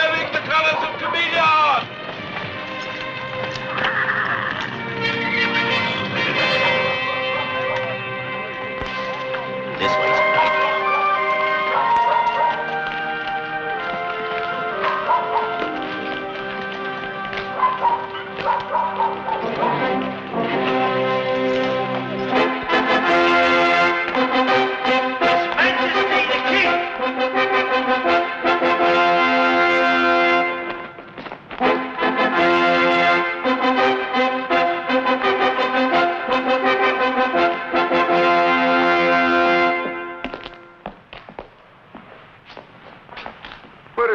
waving the colors of Camelot! This way's right.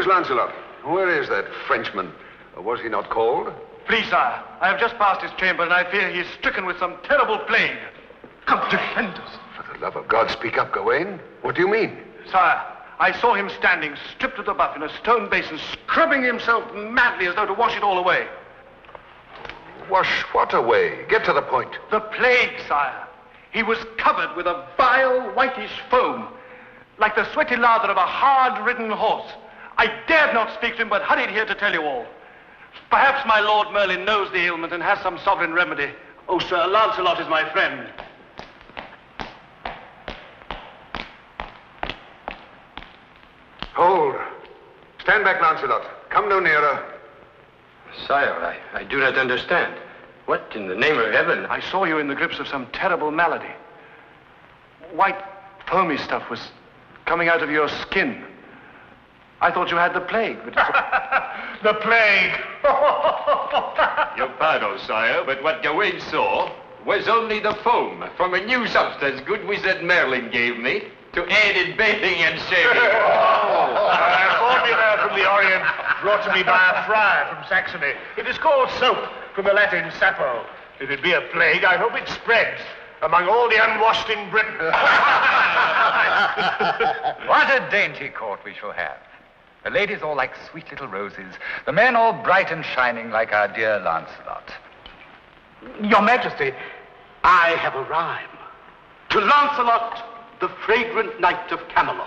Lancelot, where is that Frenchman? Or was he not called? Please, sire, I have just passed his chamber, and I fear he is stricken with some terrible plague. Come, defend us. For the love of God, speak up, Gawain. What do you mean? Sire, I saw him standing, stripped to the buff in a stone basin, scrubbing himself madly as though to wash it all away. Wash what away? Get to the point. The plague, sire. He was covered with a vile, whitish foam, like the sweaty lather of a hard-ridden horse. I dared not speak to him, but hurried here to tell you all. Perhaps my Lord Merlin knows the ailment and has some sovereign remedy. Oh, Sir, Lancelot is my friend. Hold. Stand back, Lancelot. Come no nearer. Sire, I do not understand. What in the name of heaven? I saw you in the grips of some terrible malady. White, foamy stuff was coming out of your skin. I thought you had the plague, but... The plague! Your pardon, sire, but what Gawain saw was only the foam from a new substance good wizard Merlin gave me to aid in bathing and shaving. A formula from the Orient brought to me by a friar from Saxony. It is called soap, from the Latin sapo. If it be a plague, I hope it spreads among all the unwashed in Britain. What a dainty court we shall have. The ladies all like sweet little roses, the men all bright and shining like our dear Lancelot. Your Majesty, I have a rhyme. To Lancelot, the fragrant knight of Camelot.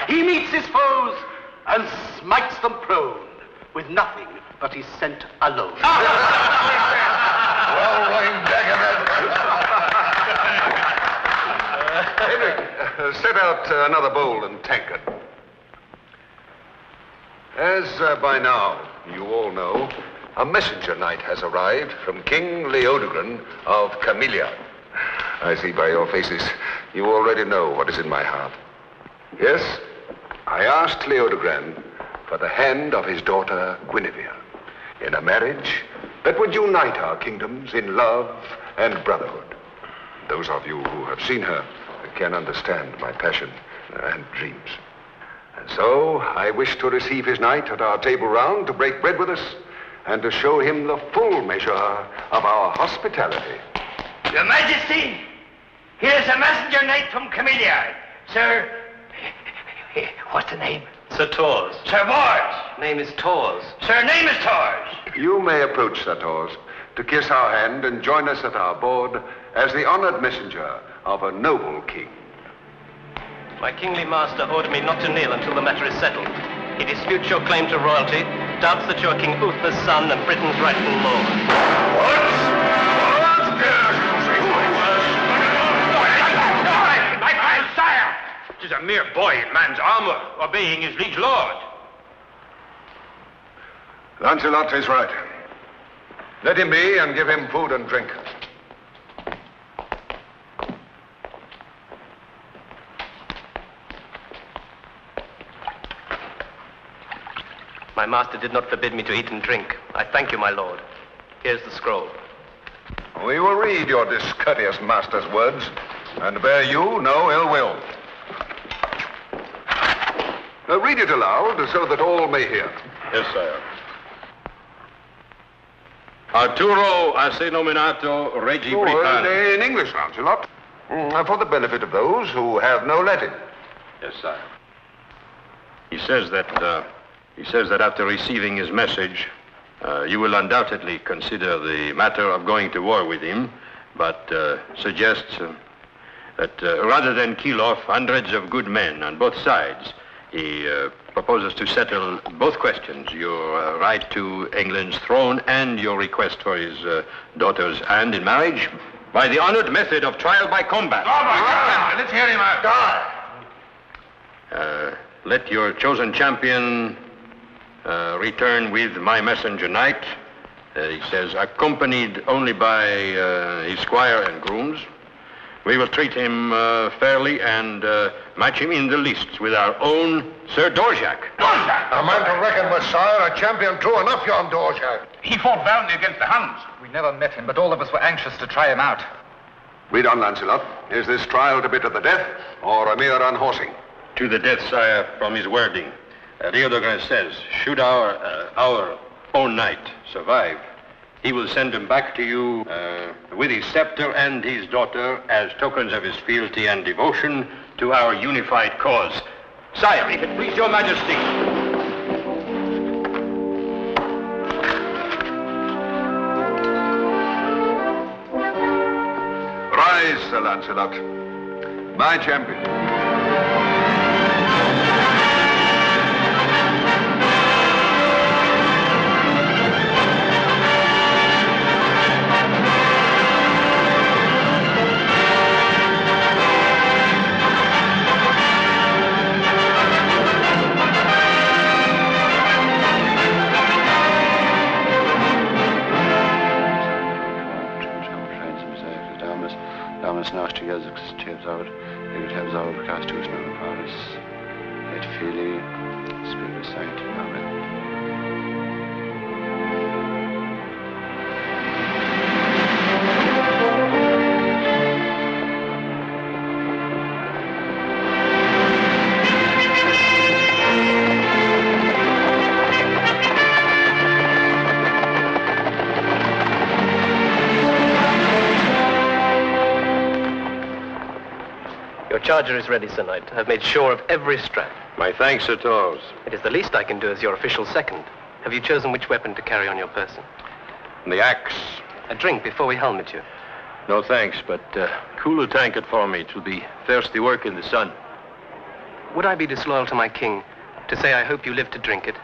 He meets his foes and smites them prone with nothing but his scent alone. Well, Wayne Henrik, set out another bowl and tankard. As by now you all know, a messenger knight has arrived from King Leodogran of Camelot. I see by your faces you already know what is in my heart. Yes, I asked Leodogran for the hand of his daughter Guinevere in a marriage that would unite our kingdoms in love and brotherhood. Those of you who have seen her can understand my passion and dreams. And so I wish to receive his knight at our table round to break bread with us and to show him the full measure of our hospitality. Your Majesty, here's a messenger knight from Camelot. Sir, what's the name? Sir Tors. Sir Bors. Name is Tors. Sir, name is Tors. You may approach, Sir Tors, to kiss our hand and join us at our board as the honored messenger of a noble king. My kingly master ordered me not to kneel until the matter is settled. He disputes your claim to royalty, doubts that you're King Uther's son and Britain's rightful lord. My sire! 'Tis a mere boy in man's armor, obeying his liege lord. Lancelot is right. Let him be and give him food and drink. My master did not forbid me to eat and drink. I thank you, my lord. Here's the scroll. We will read your discourteous master's words and bear you no ill will. Read it aloud so that all may hear. Yes, sire. Arturo ase nominato Regi Britannia. In English, Lancelot, for the benefit of those who have no Latin. Yes, sire. He says that after receiving his message, you will undoubtedly consider the matter of going to war with him, but suggests that rather than kill off hundreds of good men on both sides, he proposes to settle both questions, your right to England's throne and your request for his daughter's hand in marriage, by the honored method of trial by combat. Oh, my God! Let's hear him out. Let your chosen champion return with my messenger knight. He says, accompanied only by his squire and grooms. We will treat him fairly and match him in the lists with our own Sir Dorjak. A man to reckon with, sire. A champion true enough, yon Dorjak. He fought valiantly against the Huns. We never met him, but all of us were anxious to try him out. Read on, Lancelot. Is this trial to be to the death or a mere unhorsing? To the death, sire, from his wording. Leodegrand says, should our own knight survive, he will send him back to you with his scepter and his daughter as tokens of his fealty and devotion to our unified cause. Sire, if it please your majesty. Rise, Sir Lancelot, my champion. Charger is ready, Sir Knight. I've made sure of every strap. My thanks, Sir Torres. It is the least I can do as your official second. Have you chosen which weapon to carry on your person? The axe. A drink before we helmet you. No thanks, but cool a tankard for me. It will be thirsty work in the sun. Would I be disloyal to my king to say I hope you live to drink it?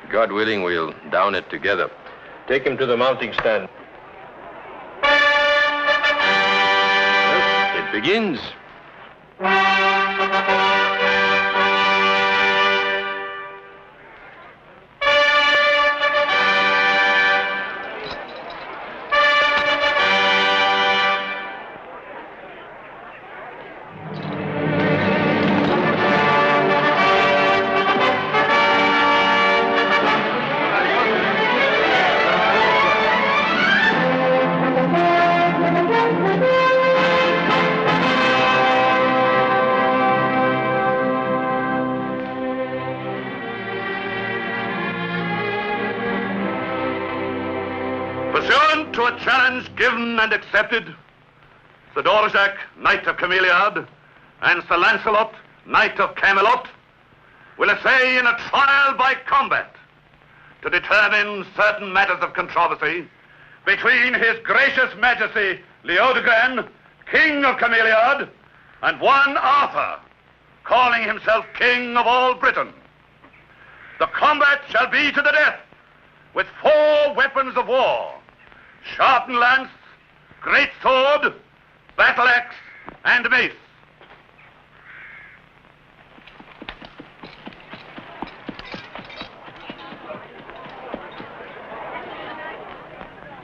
God willing, we'll down it together. Take him to the mounting stand. Well, it begins. Pursuant to a challenge given and accepted, Sir Dorjak, Knight of Camelot, and Sir Lancelot, Knight of Camelot, will essay in a trial by combat to determine certain matters of controversy between His Gracious Majesty Leodegrand, King of Camelot, and one Arthur, calling himself King of all Britain. The combat shall be to the death, with 4 weapons of war: sharpened lance, great sword, battle axe, and mace.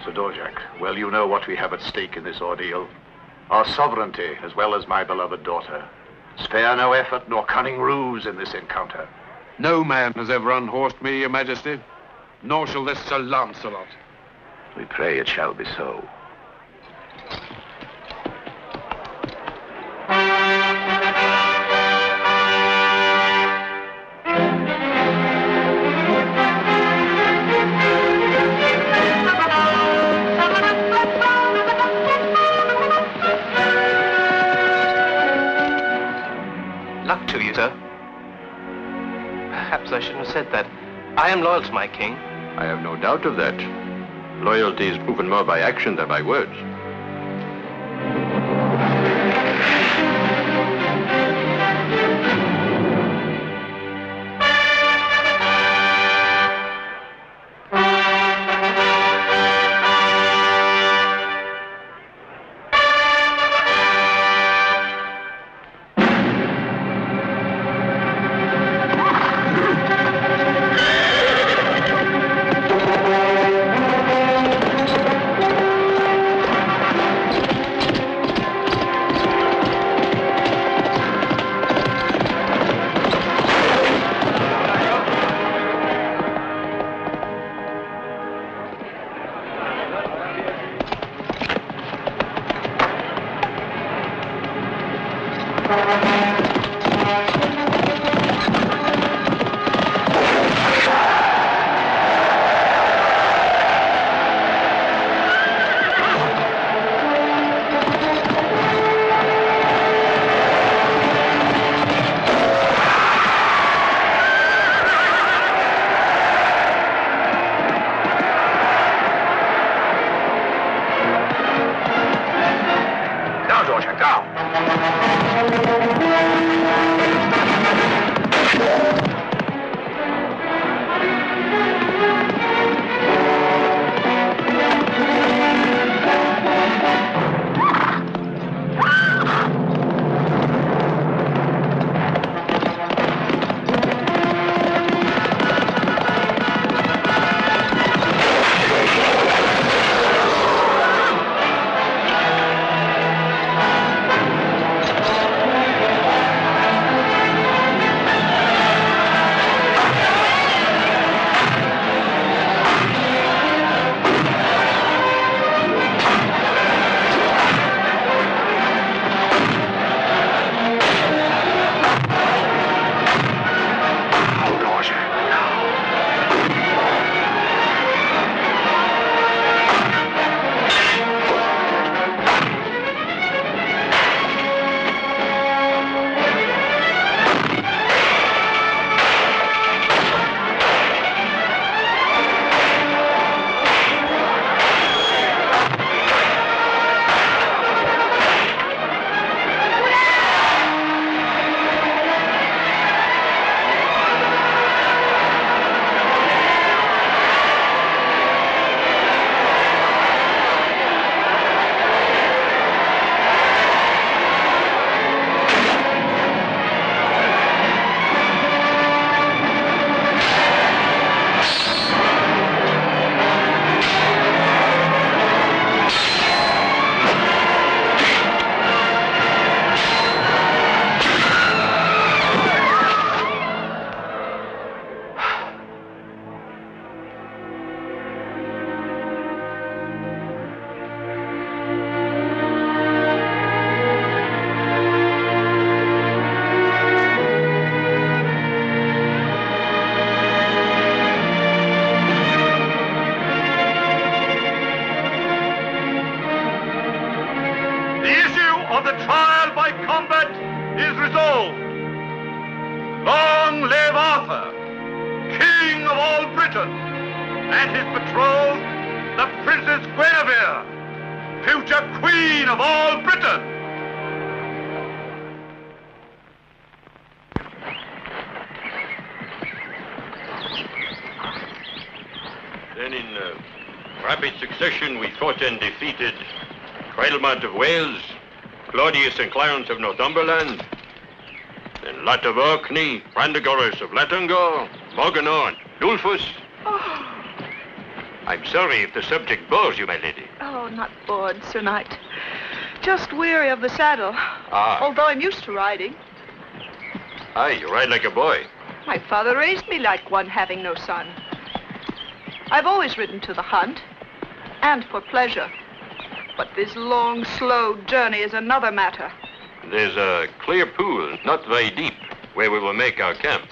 Sir Dorjak, well, you know what we have at stake in this ordeal. Our sovereignty, as well as my beloved daughter. Spare no effort nor cunning ruse in this encounter. No man has ever unhorsed me, Your Majesty, nor shall this Sir Lancelot. We pray it shall be so. Luck to you, sir. Perhaps I shouldn't have said that. I am loyal to my king. I have no doubt of that. Loyalty is proven more by action than by words. And his betrothed, the Princess Guinevere, future Queen of all Britain. Then in rapid succession we fought and defeated Camelot of Wales, Claudius and Clarence of Northumberland, then Lot of Orkney, Brandegoris of Latangor, Morganor and Dulfus. Oh. I'm sorry if the subject bores you, my lady. Oh, not bored, Sir Knight. Just weary of the saddle. Ah. Although I'm used to riding. Aye, you ride like a boy. My father raised me like one having no son. I've always ridden to the hunt, and for pleasure. But this long, slow journey is another matter. There's a clear pool, not very deep, where we will make our camp.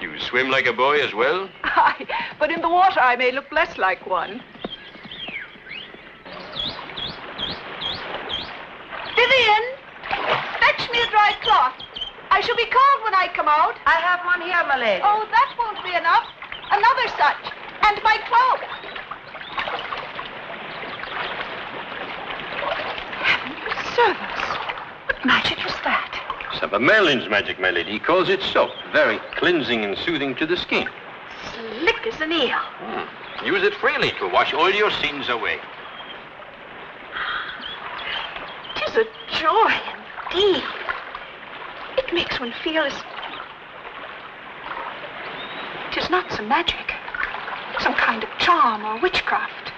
You swim like a boy as well? Aye, but in the water I may look less like one. Vivian, fetch me a dry cloth. I shall be cold when I come out. I have one here, my lady. Oh, that won't be enough. Another such. And my cloak. Heaven preserve us. What magic is that? Some of Merlin's magic, my lady. He calls it soap. Very cleansing and soothing to the skin. Slick as an eel. Use it freely to wash all your sins away. 'Tis a joy indeed. It makes one feel as... 'Tis not some magic. Some kind of charm or witchcraft.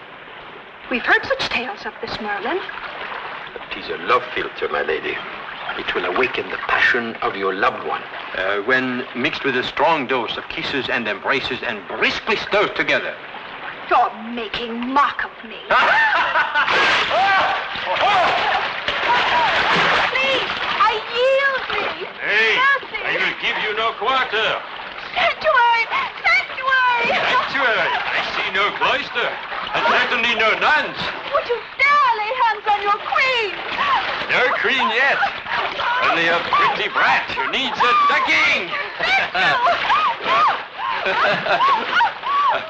We've heard such tales of this, Merlin. It is a love philter, my lady. It will awaken the passion of your loved one. When mixed with a strong dose of kisses and embraces and briskly stirred together. You're making mock of me. Please, I yield me. Hey, Mercy! I will give you no quarter. Sanctuary! Sanctuary! Sanctuary. I see no cloister, and certainly no nuns. Would you dare lay hands on your queen? No queen yet. Only a pretty brat who needs a ducking.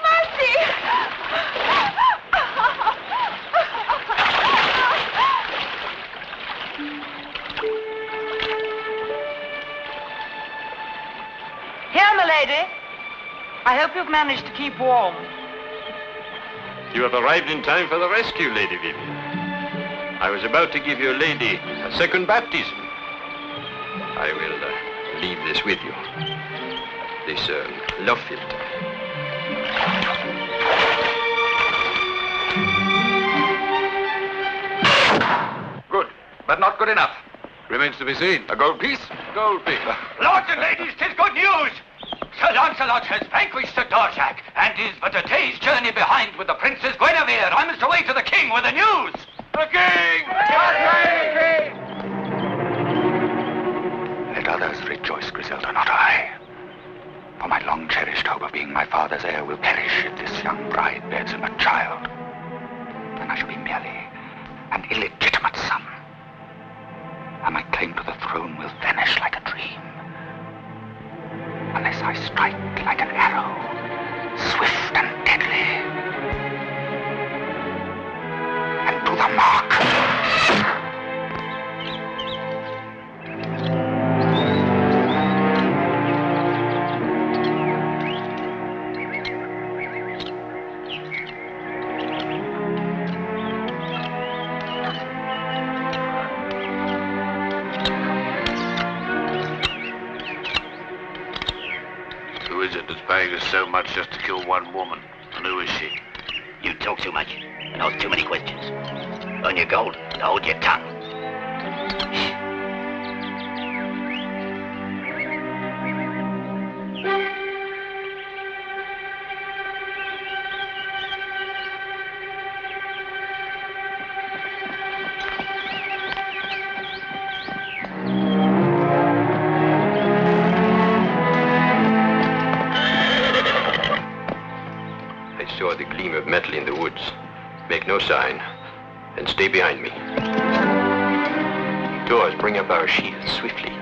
Mercy! Here, milady. I hope you've managed to keep warm. You have arrived in time for the rescue, Lady Vivian. I was about to give your lady a second baptism. I will leave this with you. This love philter. Good, but not good enough. Remains to be seen. A gold piece? Gold piece. Lords and ladies, 'tis good news. Sir Lancelot has vanquished Sir Dorsac and is but a day's journey behind with the Princess Guinevere. I must away to the king with the news. The king! Let others rejoice, Griselda, not I. For my long-cherished hope of being my father's heir will perish if this young bride bears him a child. Then I shall be merely an illegitimate son. And my claim to the throne will vanish like a dream. Unless I strike like an arrow, swift and deadly. And to the mark. Who is it that's paying us so much just to kill one woman? And who is she? You talk too much and ask too many questions. On your gold, hold your tongue. I saw the gleam of metal in the woods. Make no sign, and stay behind me. Doors, bring up our shields swiftly.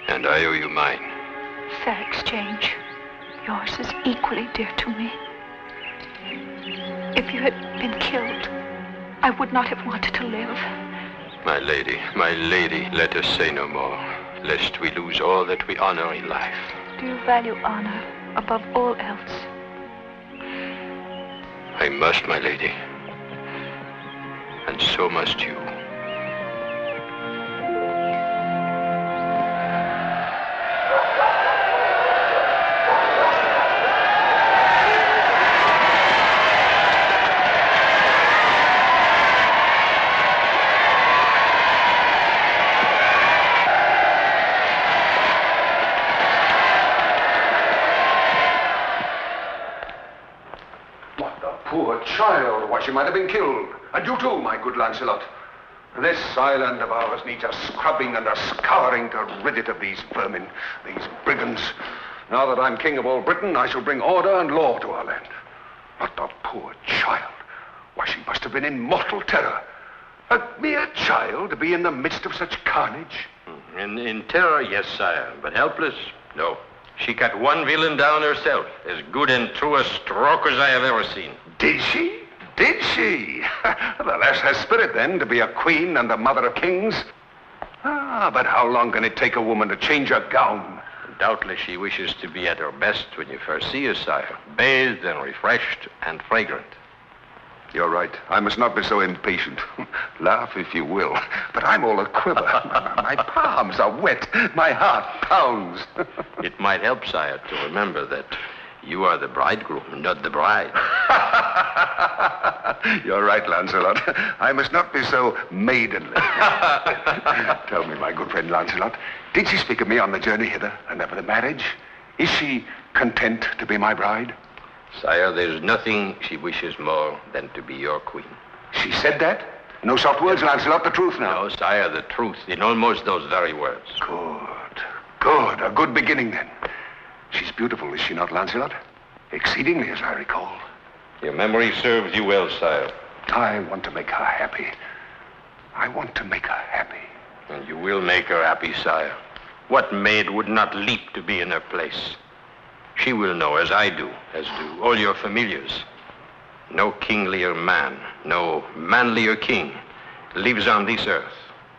And I owe you mine. Fair exchange. Yours is equally dear to me. If you had been killed, I would not have wanted to live. My lady, let us say no more, lest we lose all that we honor in life. Do you value honor above all else? I must, my lady. And so must you. child, why, she might have been killed. And you too, my good Lancelot. This island of ours needs a scrubbing and a scouring to rid it of these vermin, these brigands. Now that I'm king of all Britain, I shall bring order and law to our land. But the poor child, why, she must have been in mortal terror. A mere child to be in the midst of such carnage. In terror, yes, sire, but helpless, no. She cut one villain down herself, as good and true a stroke as I have ever seen. Did she? Did she? The lass has spirit, then, to be a queen and the mother of kings. But how long can it take a woman to change her gown? Doubtless she wishes to be at her best when you first see her, sire. Bathed and refreshed and fragrant. You're right. I must not be so impatient. Laugh if you will, but I'm all a quiver. My palms are wet. My heart pounds. It might help, sire, to remember that you are the bridegroom, not the bride. You're right, Lancelot. I must not be so maidenly. Tell me, my good friend Lancelot, did she speak of me on the journey hither and of the marriage? Is she content to be my bride? Sire, there's nothing she wishes more than to be your queen. She said that? No soft words, Lancelot, the truth now. No, sire, the truth in almost those very words. Good. Good. A good beginning, then. She's beautiful, is she not, Lancelot? Exceedingly, as I recall. Your memory serves you well, sire. I want to make her happy. I want to make her happy. And you will make her happy, sire. What maid would not leap to be in her place? She will know, as I do, as do all your familiars. No kinglier man, no manlier king lives on this earth.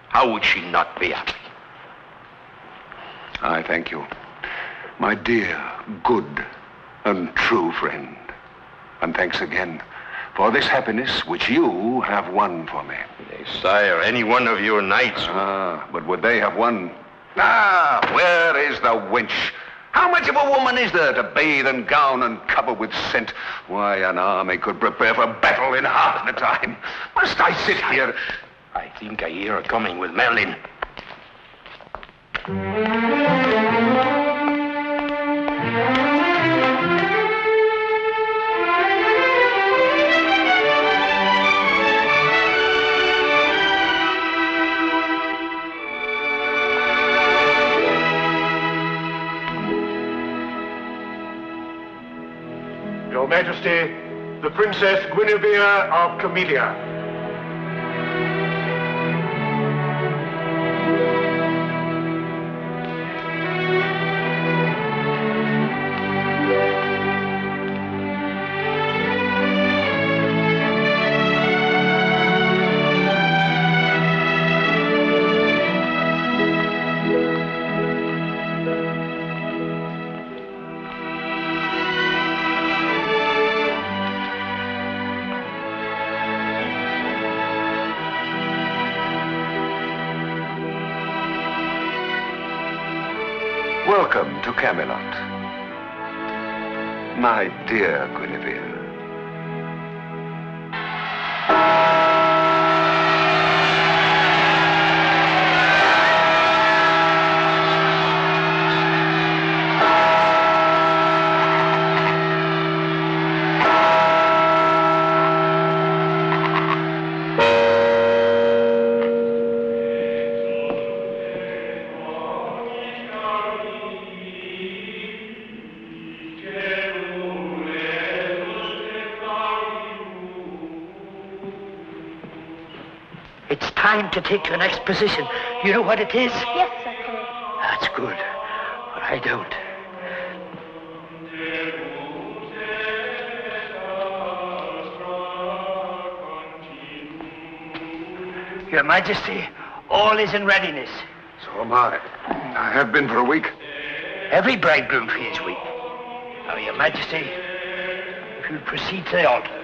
How would she not be happy? I thank you, my dear, good, and true friend. And thanks again for this happiness which you have won for me. Nay, sire, any one of your knights... but would they have won? Where is the wench? How much of a woman is there to bathe and gown and cover with scent? Why, an army could prepare for battle in half the time. Must I sit here? I think I hear her coming with Merlin. Your Majesty, the Princess Guinevere of Camelot. Welcome to Camelot, my dear Guinevere. It's time to take your next position. You know what it is? Yes, Sir King. That's good, but I don't. Your Majesty, all is in readiness. So am I. I have been for a week. Every bridegroom feels weak. Now, Your Majesty, if you'll proceed to the altar.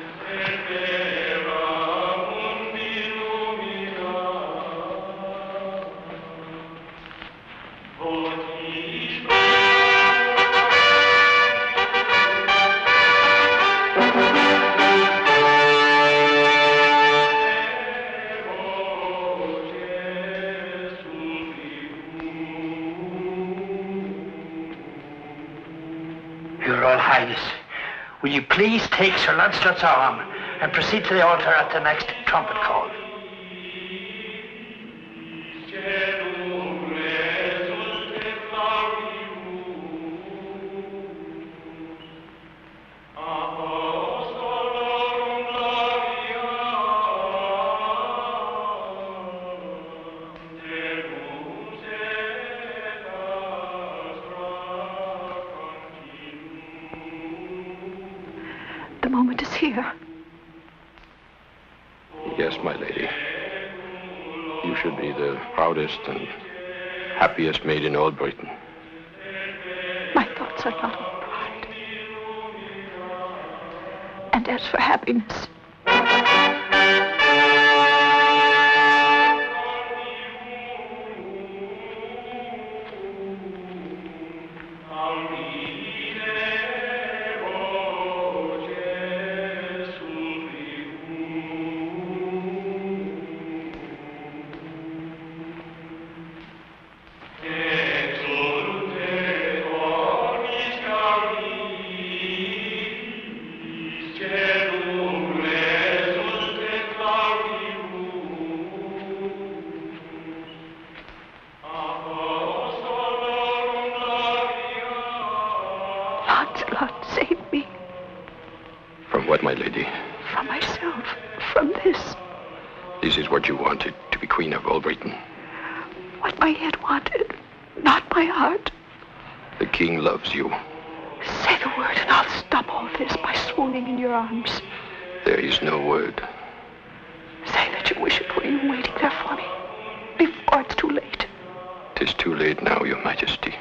Your Royal Highness, will you please take Sir Lancelot's arm and proceed to the altar at the next trumpet call. The moment is here. Yes, my lady. You should be the proudest and happiest maid in all Britain. My thoughts are not of pride. And as for happiness, Lancelot, save me. From what, my lady? From myself. From this. This is what you wanted, to be queen of all Britain. What my head wanted, not my heart. The king loves you. Say the word and I'll stop all this by swooning in your arms. There is no word. Say that you wish it for you waiting there for me. Before it's too late. 'Tis too late now, your majesty.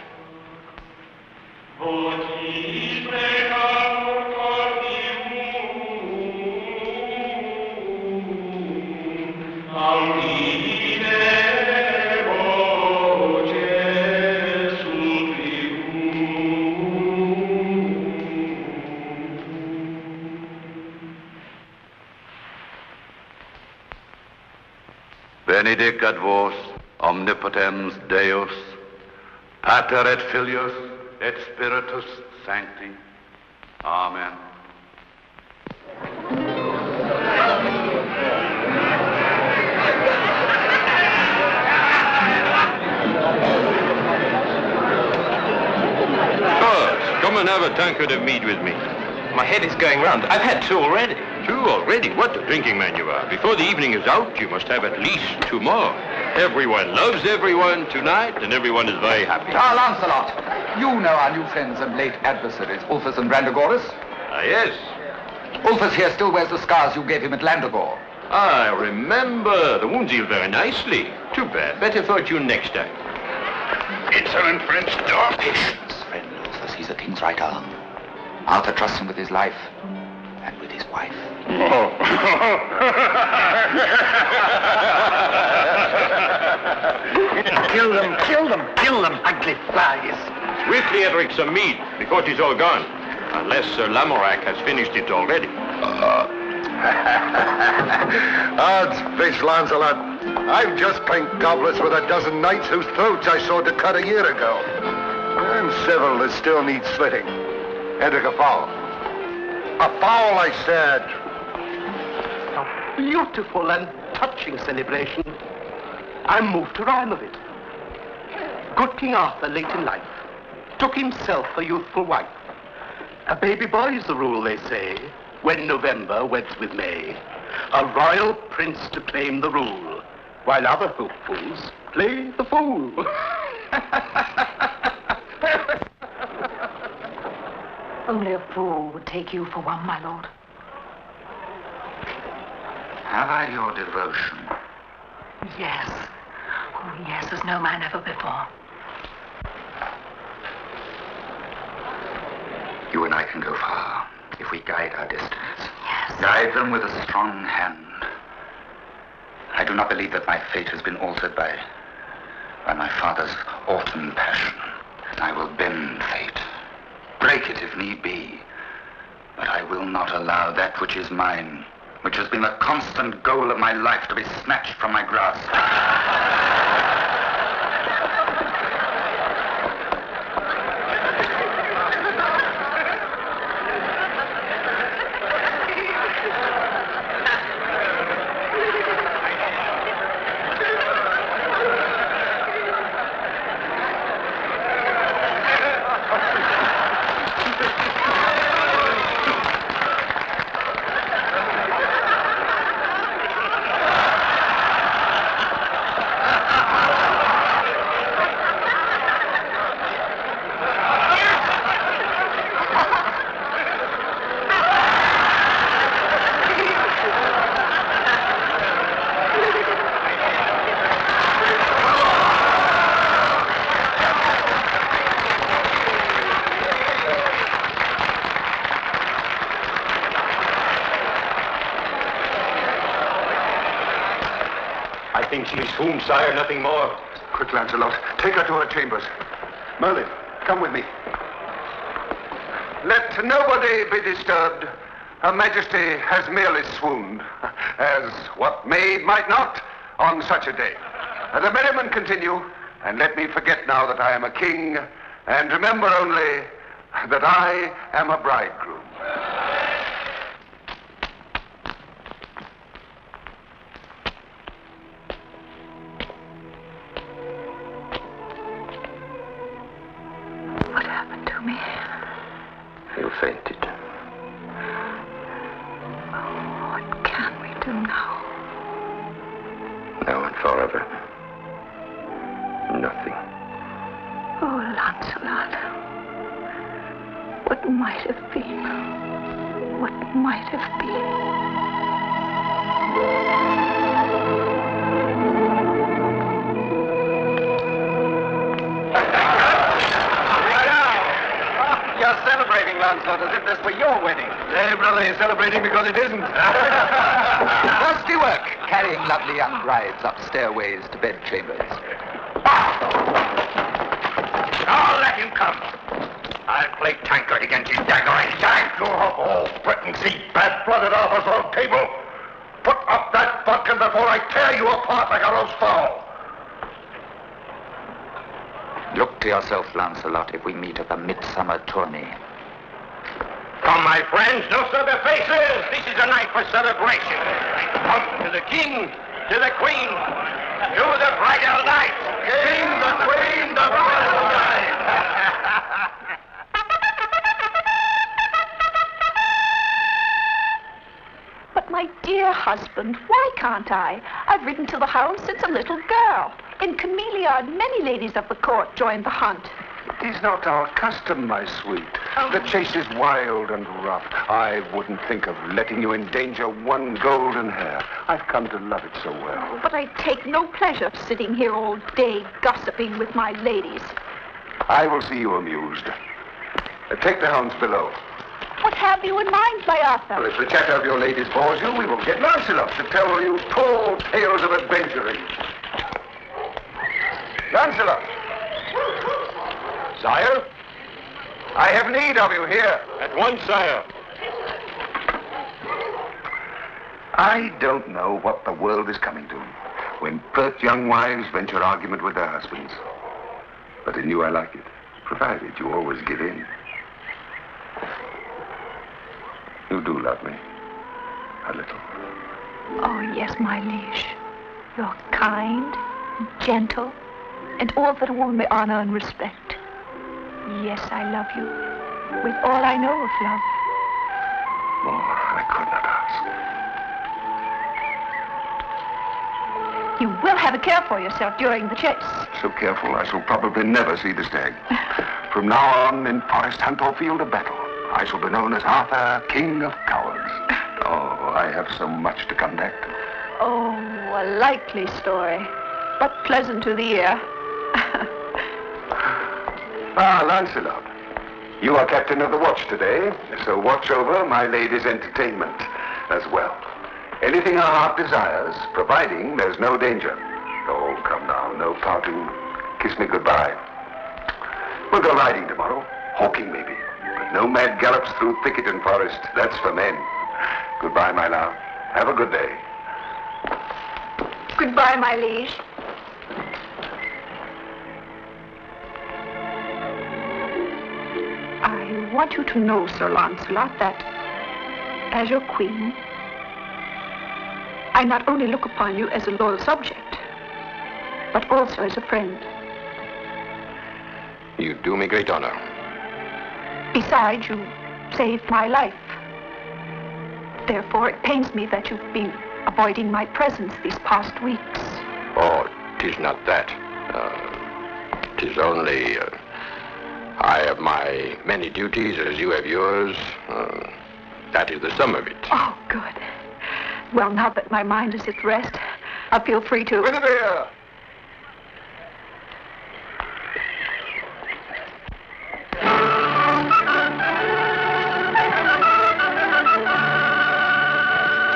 Benedicat vos, omnipotens Deus, Pater et Filius, et Spiritus Sancti. Amen. Come and have a tankard of mead with me. My head is going round. I've had 2 already. 2 already? What a drinking man you are. Before the evening is out, you must have at least 2 more. Everyone loves everyone tonight, and everyone is very happy. Ah, Lancelot, you know our new friends and late adversaries, Ulfus and Brandagoris. Ah, yes. Ulfus here still wears the scars you gave him at Landagore. I remember. The wounds heal very nicely. Too bad. Better fortune next time. Insolent French dog. Patience, friend Ulfus. He's the king's right arm. Arthur trusts him with his life and with his wife. Oh. Kill them, ugly flies. Swiftly, Edric, some mead, before it is all gone. Unless Sir Lamorak has finished it already. Odds fish, Lancelot. I've just clanked goblets with a dozen knights whose throats I sought to cut a year ago. And several that still need slitting. Edric, a fowl. A fowl, I said. A beautiful and touching celebration. I'm moved to rhyme of it. Good King Arthur, late in life, took himself a youthful wife. A baby boy is the rule, they say, when November weds with May. A royal prince to claim the rule, while other hopefuls play the fool. Only a fool would take you for one, my lord. Have I your devotion? Yes. Oh, yes, as no man ever before. You and I can go far if we guide our destinies. Yes. Guide them with a strong hand. I do not believe that my fate has been altered by my father's autumn passion. I will bend fate, break it if need be, but I will not allow that which is mine, which has been the constant goal of my life, to be snatched from my grasp. whom, sire, nothing more. Quick, Lancelot. Take her to her chambers. Merlin, come with me. Let nobody be disturbed. Her Majesty has merely swooned, as what may might not on such a day. The merriment continue, and let me forget now that I am a king, and remember only that I am a bridegroom. What happened to me? You fainted. Oh, what can we do now? Now and forever. Nothing. Oh, Lancelot. What might have been? What might have been? You're celebrating, Lancelot, as if this were your wedding. Hey, brother, he's celebrating because it isn't. Dusty work, carrying lovely young brides up stairways to bedchambers. Now let him come. I'll play tankard against his daggering tag. Oh, Britain, see bad-blooded offers on table. Put up that bodkin before I tear you apart like a roast fowl. Look to yourself, Lancelot, if we meet at the midsummer tourney. Come, my friends, no sober faces. This is a night for celebration. Come to the king, to the queen, to the bridal night. King, the queen, the bridal night. But my dear husband, why can't I? I've ridden to the hounds since a little girl. In Camelot, many ladies of the court joined the hunt. It is not our custom, my sweet. Oh. The chase is wild and rough. I wouldn't think of letting you endanger one golden hair. I've come to love it so well. But I take no pleasure sitting here all day gossiping with my ladies. I will see you amused. Take the hounds below. What have you in mind, my Arthur? Well, if the chatter of your ladies bores you, we will get Lancelot to tell you tall tales of adventuring. Lancelot! Sire? I have need of you here. At once, sire. I don't know what the world is coming to when pert young wives venture argument with their husbands. But in you I like it, provided you always give in. You do love me. A little. Oh, yes, my liege. You're kind, gentle, and all that a woman may honor and respect. Yes, I love you. With all I know of love. More I could not ask. You will have a care for yourself during the chase. So careful, I shall probably never see the stag. From now on, in forest, hunt, or field of battle, I shall be known as Arthur, King of Cowards. Oh, I have so much to come back to. Oh, a likely story, but pleasant to the ear. Ah, Lancelot, you are captain of the watch today, so watch over my lady's entertainment as well. Anything her heart desires, providing there's no danger. Oh, come now, no pouting. Kiss me goodbye. We'll go riding tomorrow, hawking maybe, but no mad gallops through thicket and forest. That's for men. Goodbye, my love. Have a good day. Goodbye, my liege. I want you to know, Sir Lancelot, that as your queen, I not only look upon you as a loyal subject, but also as a friend. You do me great honor. Besides, you saved my life. Therefore, it pains me that you've been avoiding my presence these past weeks. Oh, 'tis not that. 'Tis only... I have my many duties as you have yours. That is the sum of it. Oh, good. Well, now that my mind is at rest, I feel free to... Guinevere!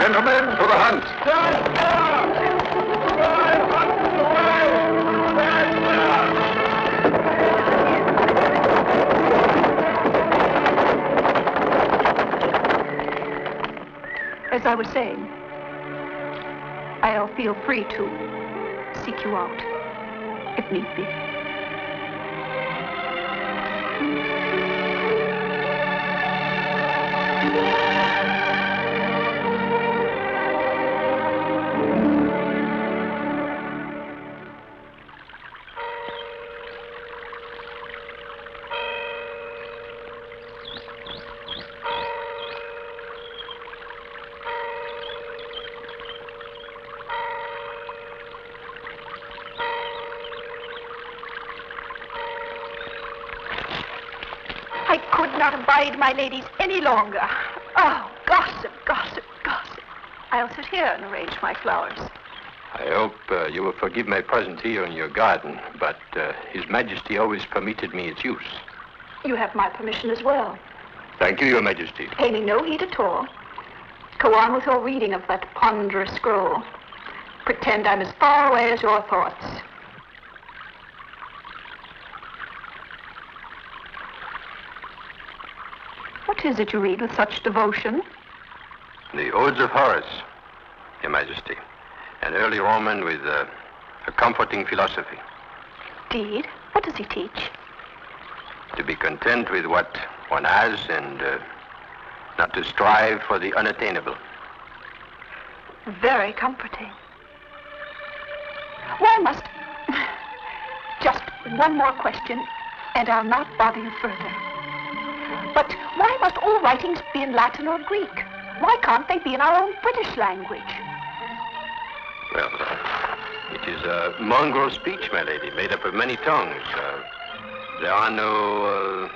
Gentlemen, to the hunt! As I was saying, I'll feel free to seek you out, if need be. I could not abide my ladies any longer. Oh, gossip, gossip, gossip. I'll sit here and arrange my flowers. I hope you will forgive my presence here in your garden, but His Majesty always permitted me its use. You have my permission as well. Thank you, Your Majesty. Pay me no heed at all. Go on with your reading of that ponderous scroll. Pretend I'm as far away as your thoughts. What is it you read with such devotion? The Odes of Horace, Your Majesty. An early Roman with a comforting philosophy. Indeed? What does he teach? To be content with what one has and not to strive for the unattainable. Very comforting. Why must... Just one more question, and I'll not bother you further. But why must all writings be in Latin or Greek? Why can't they be in our own British language? Well, it is a mongrel speech, my lady, made up of many tongues. There are no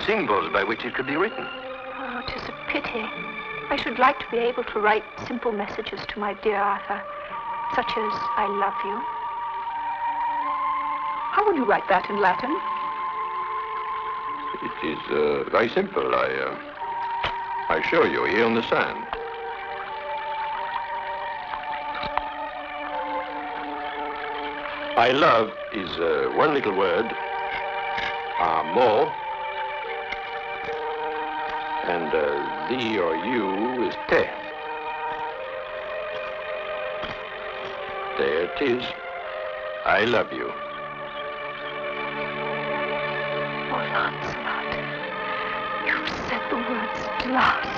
symbols by which it could be written. Oh, 'tis a pity. I should like to be able to write simple messages to my dear Arthur, such as, I love you. How will you write that in Latin? It is very simple. I show you here on the sand. I love is one little word, amor, and thee or you is te. There it is. I love you. Oh, Lancelot, you've said the words at last.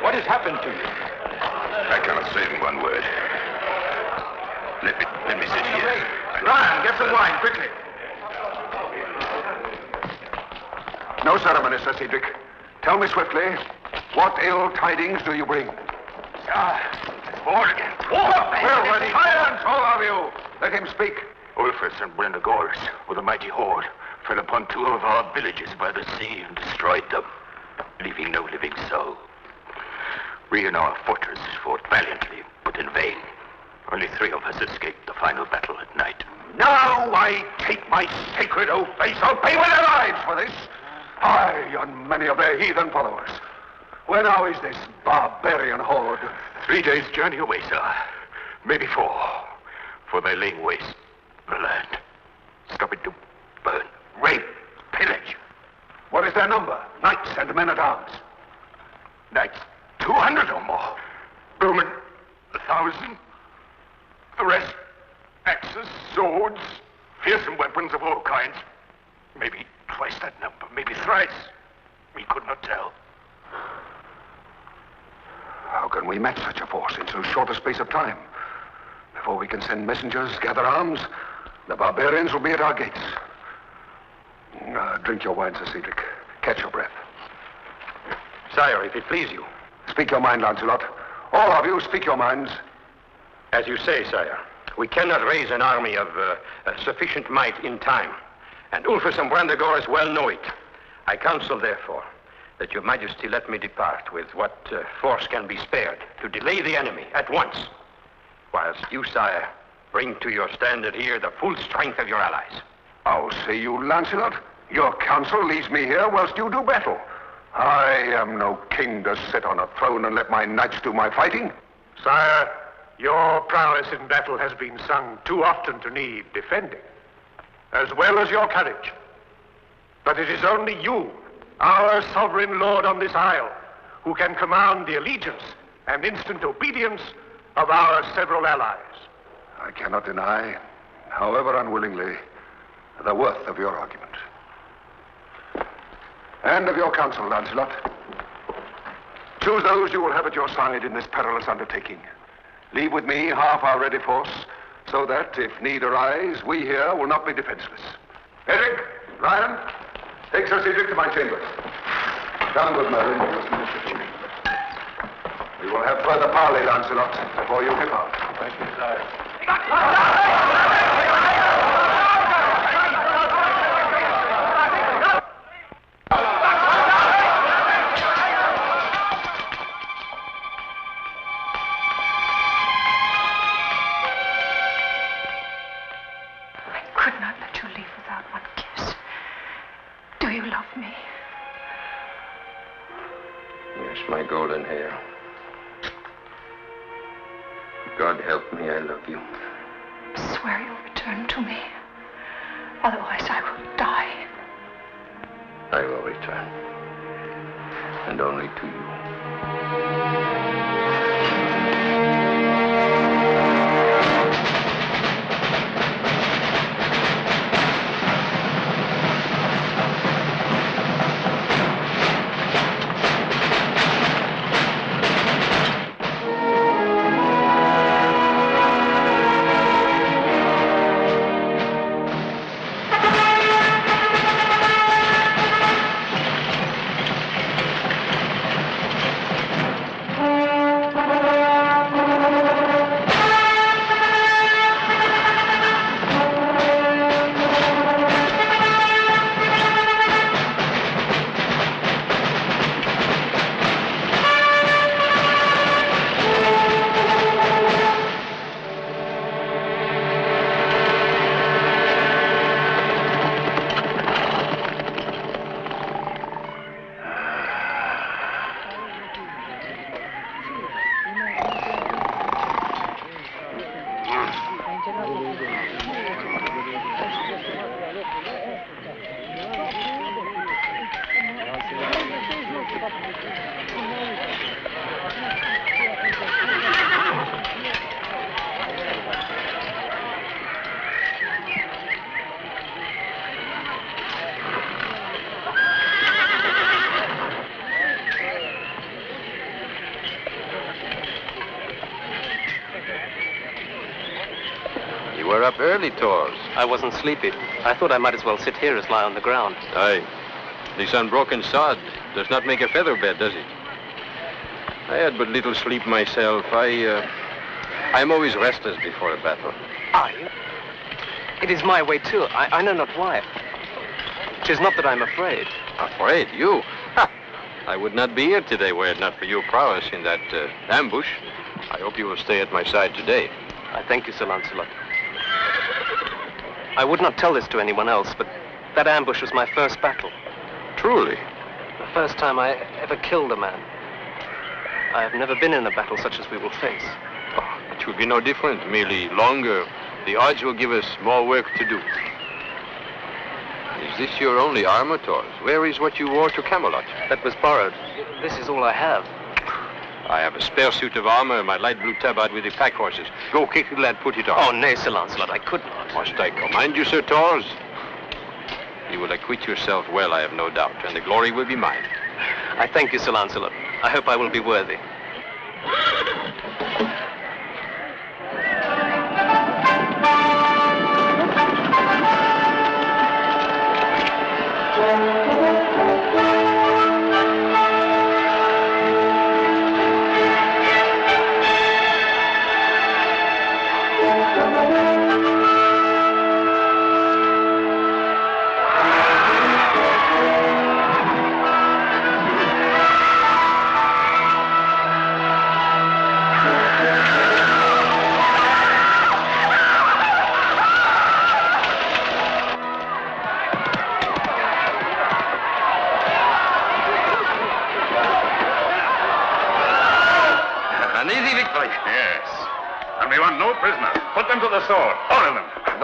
What has happened to you? I cannot say in one word. Let me sit here. Brian, get some wine, quickly. No ceremony, Sir Cedric. Tell me swiftly, what ill tidings do you bring? Fall again. Well, ready. Silence, all of you. Let him speak. Ulfus and Brendagoras, with a mighty horde, fell upon 2 of our villages by the sea and destroyed them, leaving no living soul. We in our fortress fought valiantly, but in vain. Only 3 of us escaped the final battle at night. Now I take my sacred oath they shall pay with their lives for this. I and many of their heathen followers. Where now is this barbarian horde? 3 days' journey away, sir. Maybe 4. For they're laying waste the land. Stopping to burn, rape, pillage. What is their number? Knights and men-at-arms? Knights, 200 or more. Bowmen, 1,000. The rest, axes, swords, fearsome weapons of all kinds. Maybe twice that number, maybe thrice. We could not tell. How can we match such a force in so short a space of time? Before we can send messengers, gather arms, the barbarians will be at our gates. Drink your wine, Sir Cedric. Catch your breath. Sire, if it please you. Speak your mind, Lancelot. All of you, speak your minds. As you say, sire, we cannot raise an army of sufficient might in time. And Ulfus and Brandegores well know it. I counsel, therefore, that your majesty let me depart with what force can be spared to delay the enemy at once, whilst you, sire, bring to your standard here the full strength of your allies. How say you, Lancelot? Your counsel leaves me here whilst you do battle. I am no king to sit on a throne and let my knights do my fighting. Sire, your prowess in battle has been sung too often to need defending, as well as your courage. But it is only you, our sovereign lord on this isle, who can command the allegiance and instant obedience of our several allies. I cannot deny, however unwillingly, the worth of your argument. And of your counsel, Lancelot. Choose those you will have at your side in this perilous undertaking. Leave with me half our ready force, so that, if need arise, we here will not be defenseless. Edric, Brian, take Sir Cedric to my chambers. Come, good Merlin. We will have further parley, Lancelot, before you depart. Thank you, sire. My golden hair. God help me, I love you. Swear you'll return to me. Otherwise I will die. I will return. And only to you. We're up early, Tors. I wasn't sleepy. I thought I might as well sit here as lie on the ground. Aye. This unbroken sod does not make a feather bed, does it? I had but little sleep myself. I'm always restless before a battle. Are you? It is my way, too. I know not why. 'Tis not that I'm afraid. Afraid? You? Ha! I would not be here today were it not for your prowess in that ambush. I hope you will stay at my side today. I thank you, Sir Lancelot. I would not tell this to anyone else, but that ambush was my first battle. Truly? The first time I ever killed a man. I have never been in a battle such as we will face. Oh, it will be no different, merely longer. The odds will give us more work to do. Is this your only armor, Tors? Where is what you wore to Camelot? That was borrowed. This is all I have. I have a spare suit of armor and my light blue tabard with the pack horses. Go quickly, lad, put it on. Oh, nay, Sir Lancelot, I could not. Must I command you, Sir Tors? You will acquit yourself well, I have no doubt, and the glory will be mine. I thank you, Sir Lancelot. I hope I will be worthy.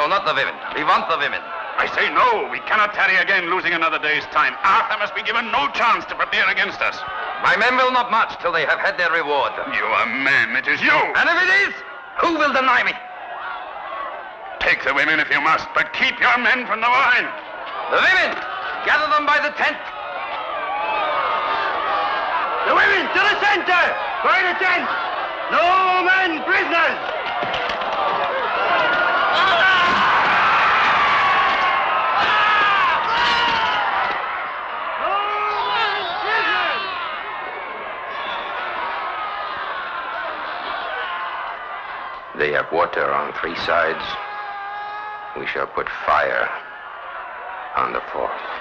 Not the women. We want the women. I say no. We cannot tarry again, losing another day's time. Arthur must be given no chance to prepare against us. My men will not march till they have had their reward. Your men, it is you. And if it is, who will deny me? Take the women if you must, but keep your men from the wine. The women! Gather them by the tent. The women to the center! By the tent! No men prisoners! They have water on 3 sides. We shall put fire on the 4th.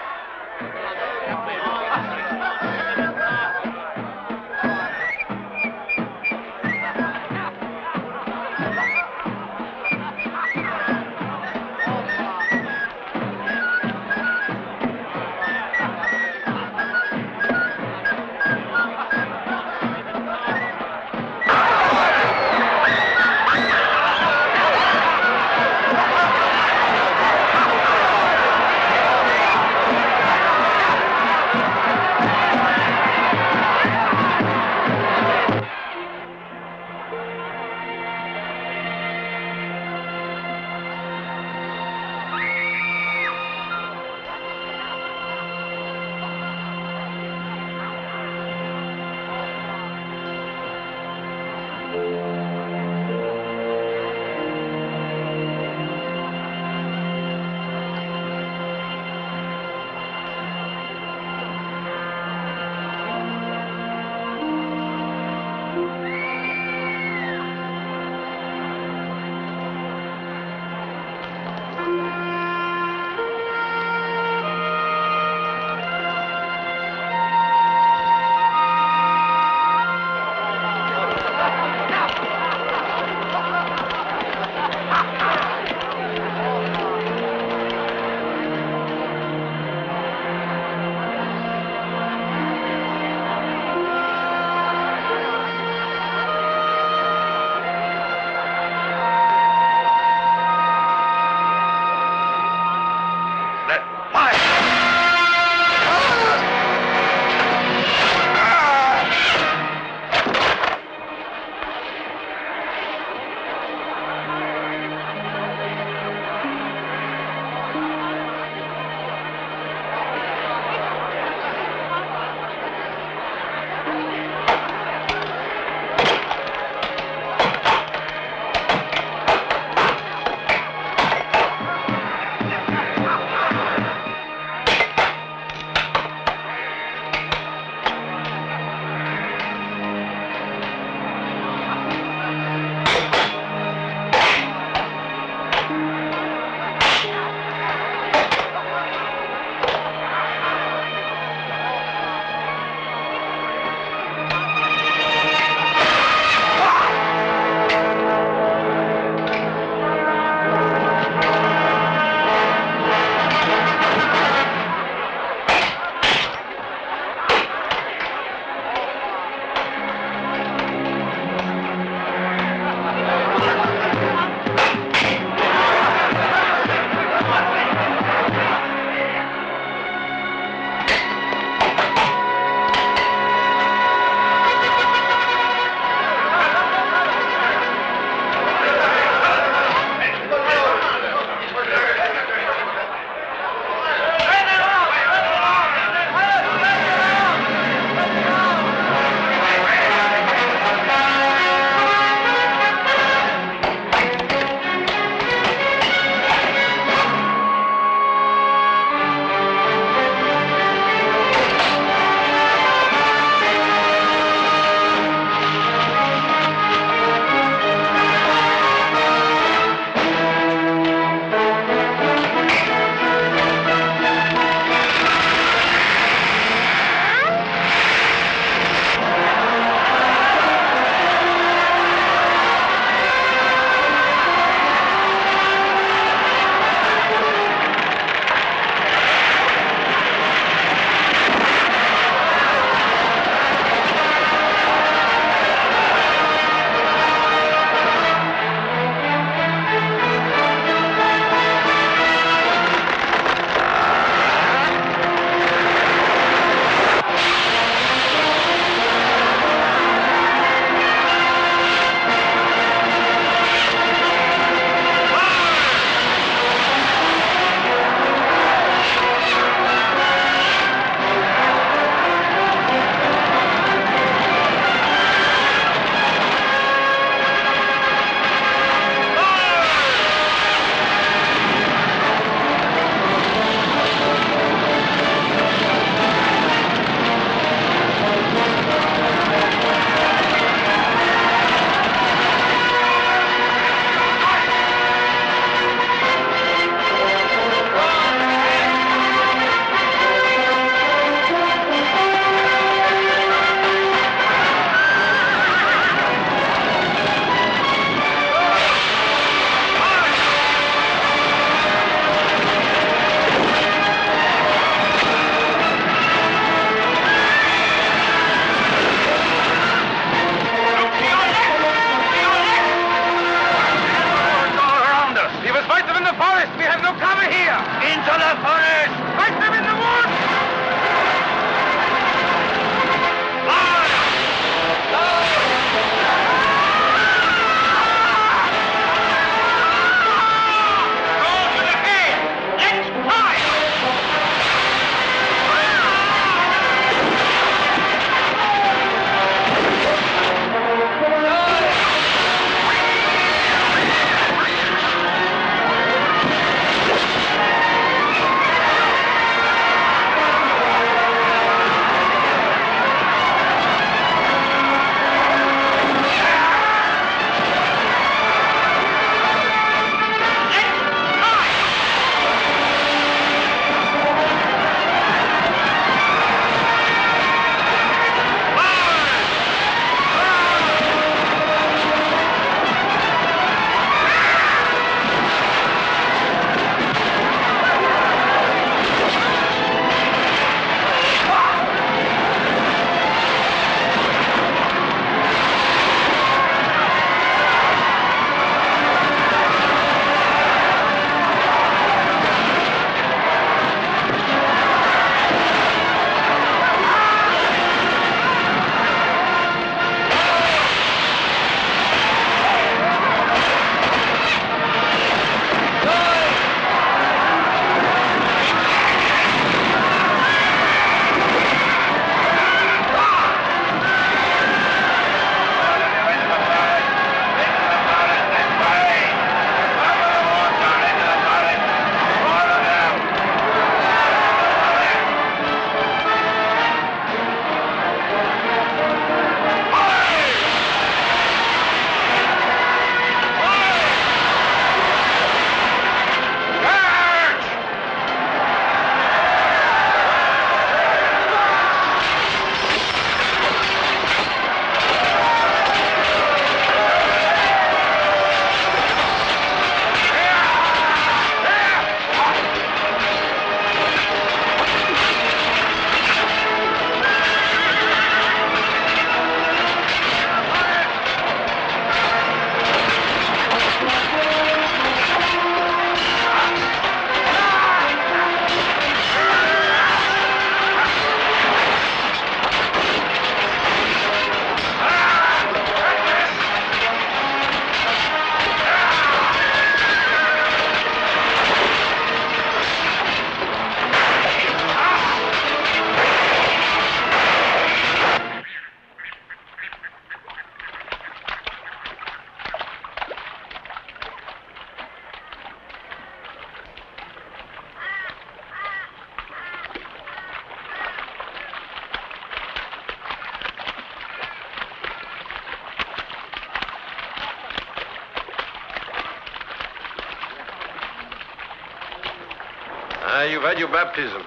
You've had your baptism.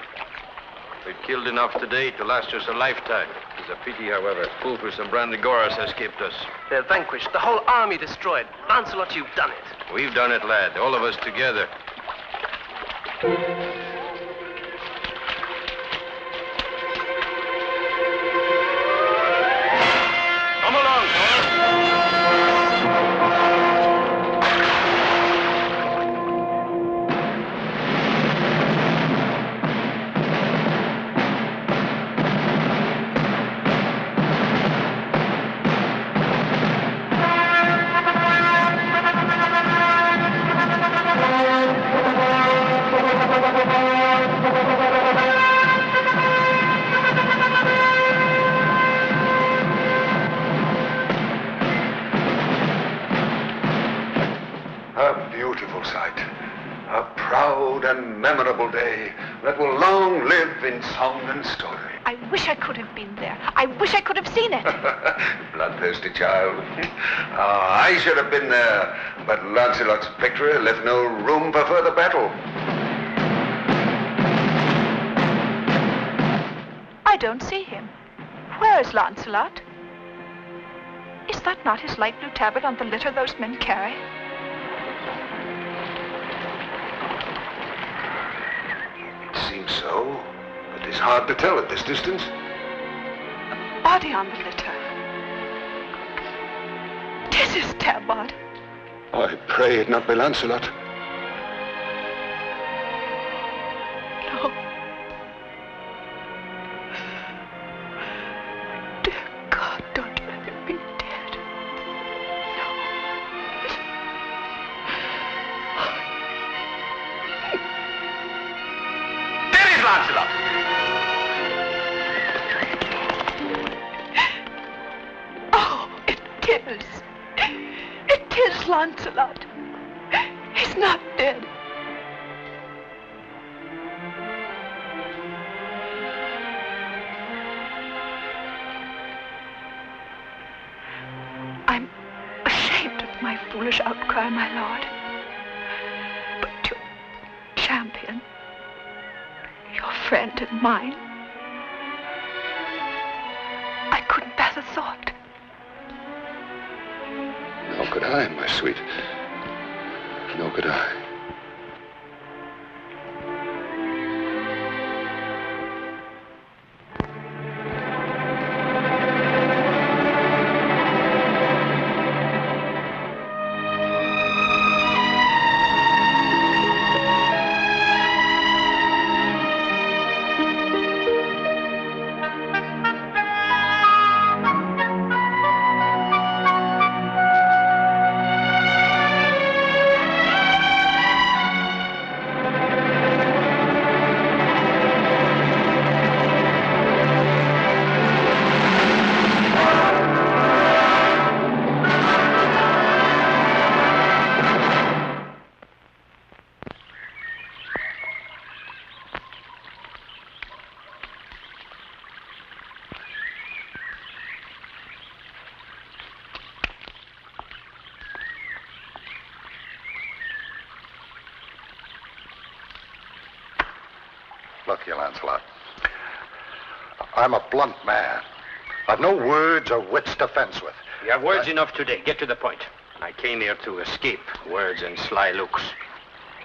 We've killed enough today to last us a lifetime. It's a pity, however, Fulfus and Brandigoras escaped us. They're vanquished. The whole army destroyed. Lancelot, you've done it. We've done it, lad. All of us together. Come along, memorable day that will long live in song and story. I wish I could have been there. I wish I could have seen it. Bloodthirsty child. I should have been there, but Lancelot's victory left no room for further battle. I don't see him. Where is Lancelot? Is that not his light blue tabard on the litter those men carry? Seems so, but it's hard to tell at this distance. A body on the litter. 'Tis his tabard. I pray it not be Lancelot. No. Dear God, don't let him be dead. No. There is Lancelot. Oh, it is. It is Lancelot. He's not dead. I'm ashamed of my foolish outcry, my lord. But your champion, your friend and mine, I couldn't bear the thought. Nor could I, my sweet. Nor could I. Look here, Lancelot. I'm a blunt man. I've no words or wits to fence with. You have words enough today. Get to the point. I came here to escape words and sly looks.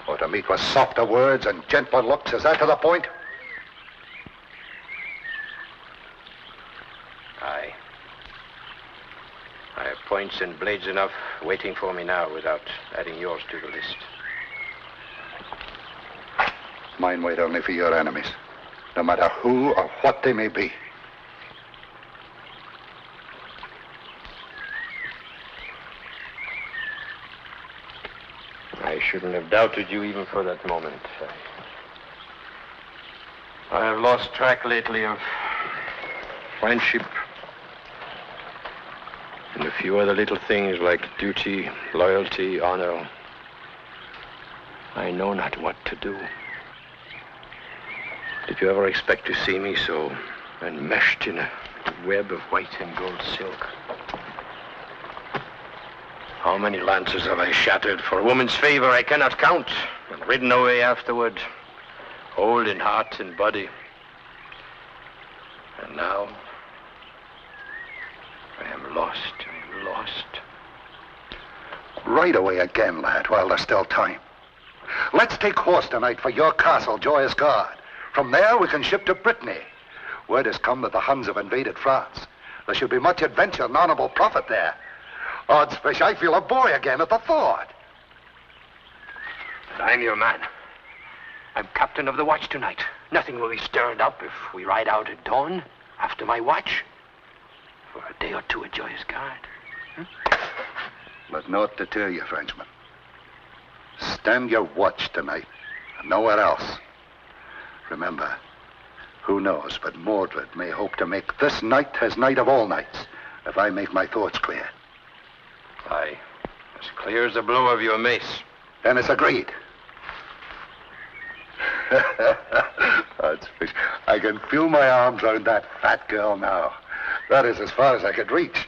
Or to meet with softer words and gentler looks. Is that to the point? Aye. I have points and blades enough waiting for me now without adding yours to the list. Mine wait only for your enemies, no matter who or what they may be. I shouldn't have doubted you even for that moment. I have lost track lately of friendship and a few other little things like duty, loyalty, honor. I know not what to do. Did you ever expect to see me so enmeshed in a web of white and gold silk? How many lances have I shattered for a woman's favor I cannot count, and ridden away afterward whole in heart and body. And now, I am lost. Right away again, lad, while there's still time. Let's take horse tonight for your castle, Joyous God. From there, we can ship to Brittany. Word has come that the Huns have invaded France. There should be much adventure and honorable profit there. Odds fish, I feel a boy again at the thought. And I'm your man. I'm captain of the watch tonight. Nothing will be stirred up if we ride out at dawn after my watch. For a day or two at Joyous God. But not to tell you, Frenchman. Stand your watch tonight, and nowhere else. Remember, who knows but Mordred may hope to make this night his night of all nights, if I make my thoughts clear. Aye, as clear as the blow of your mace. Then it's agreed. Odds fish, I can feel my arms around that fat girl now. That is as far as I could reach.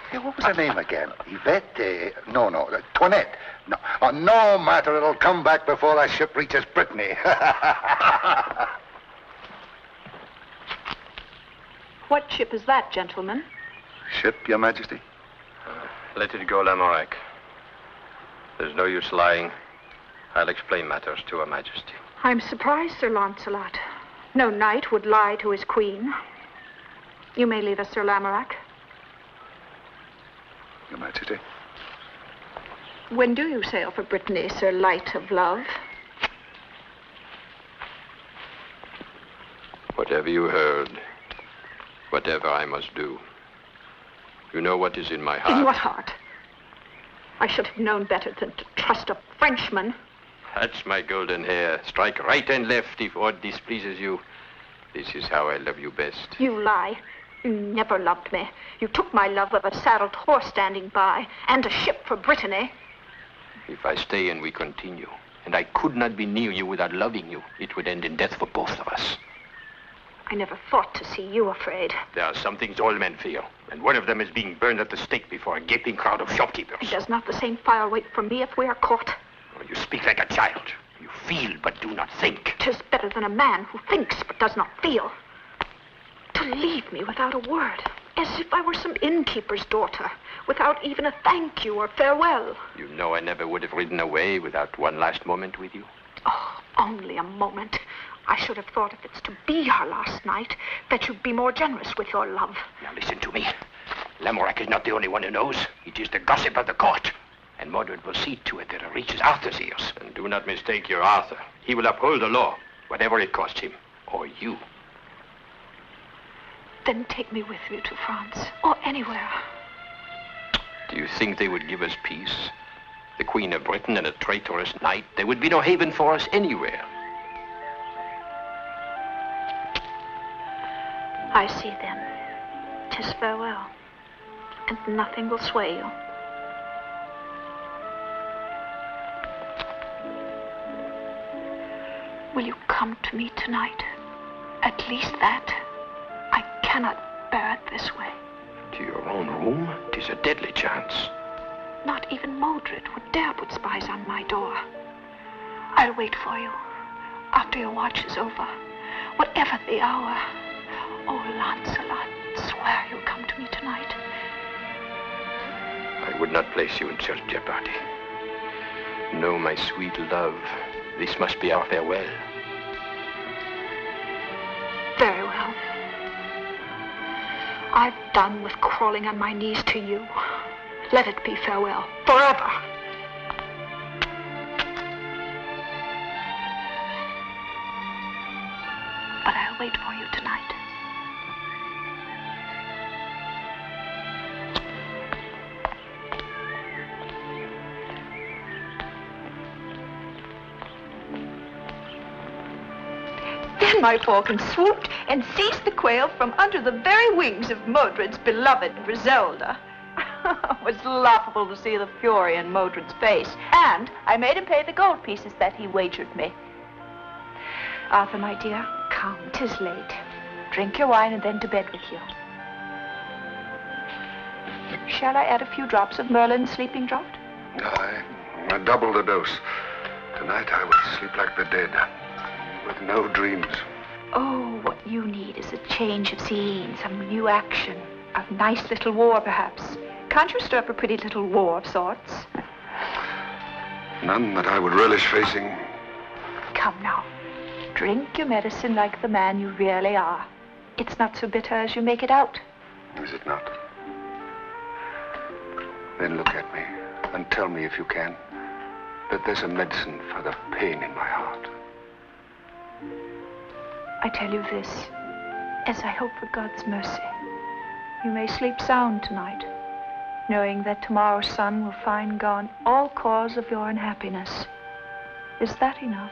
Hey, what was her name again? Yvette? No, Toinette. No, no matter, it'll come back before our ship reaches Brittany. What ship is that, gentlemen? Ship, Your Majesty? Let it go, Lamorak. There's no use lying. I'll explain matters to Her Majesty. I'm surprised, Sir Lancelot. No knight would lie to his queen. You may leave us, Sir Lamorak. Your Majesty. When do you sail for Brittany, Sir Light of Love? Whatever you heard, whatever I must do, you know what is in my heart. In what heart? I should have known better than to trust a Frenchman. That's my golden hair. Strike right and left if aught displeases you. This is how I love you best. You lie. You never loved me. You took my love with a saddled horse standing by, and a ship for Brittany. If I stay and we continue, and I could not be near you without loving you, it would end in death for both of us. I never thought to see you afraid. There are some things all men fear, and one of them is being burned at the stake before a gaping crowd of shopkeepers. Does not the same fire wait for me if we are caught? Oh, you speak like a child. You feel but do not think. 'Tis better than a man who thinks but does not feel. To leave me without a word, as if I were some innkeeper's daughter, without even a thank you or farewell. You know I never would have ridden away without one last moment with you. Oh, only a moment. I should have thought if it's to be our last night, that you'd be more generous with your love. Now listen to me. Lamorak is not the only one who knows. It is the gossip of the court. And Mordred will see to it that it reaches Arthur's ears. And do not mistake your Arthur. He will uphold the law, whatever it costs him, or you. Then take me with you to France, or anywhere. Do you think they would give us peace? The Queen of Britain and a traitorous knight, there would be no haven for us anywhere. I see then. 'Tis farewell, and nothing will sway you. Will you come to me tonight? At least that. I cannot bear it this way. To your own room? 'Tis a deadly chance. Not even Mordred would dare put spies on my door. I'll wait for you after your watch is over, whatever the hour. Oh, Lancelot, swear you'll come to me tonight. I would not place you in such jeopardy. No, my sweet love, this must be our farewell. Very well. I've done with crawling on my knees to you. Let it be farewell, forever. But I'll wait for you tonight. Then my falcon swooped and seized the quail from under the very wings of Modred's beloved Griselda. It was laughable to see the fury in Modred's face, and I made him pay the gold pieces that he wagered me. Arthur, my dear, come, 'tis late. Drink your wine and then to bed with you. Shall I add a few drops of Merlin's sleeping draught? Aye, double the dose. Tonight I will sleep like the dead. with no dreams. Oh, what you need is a change of scene, some new action, a nice little war, perhaps. Can't you stir up a pretty little war of sorts? None that I would relish facing. Come now. Drink your medicine like the man you really are. It's not so bitter as you make it out. Is it not? Then look at me and tell me, if you can, that there's a medicine for the pain in my heart. I tell you this, as I hope for God's mercy, you may sleep sound tonight, knowing that tomorrow's sun will find gone all cause of your unhappiness. Is that enough?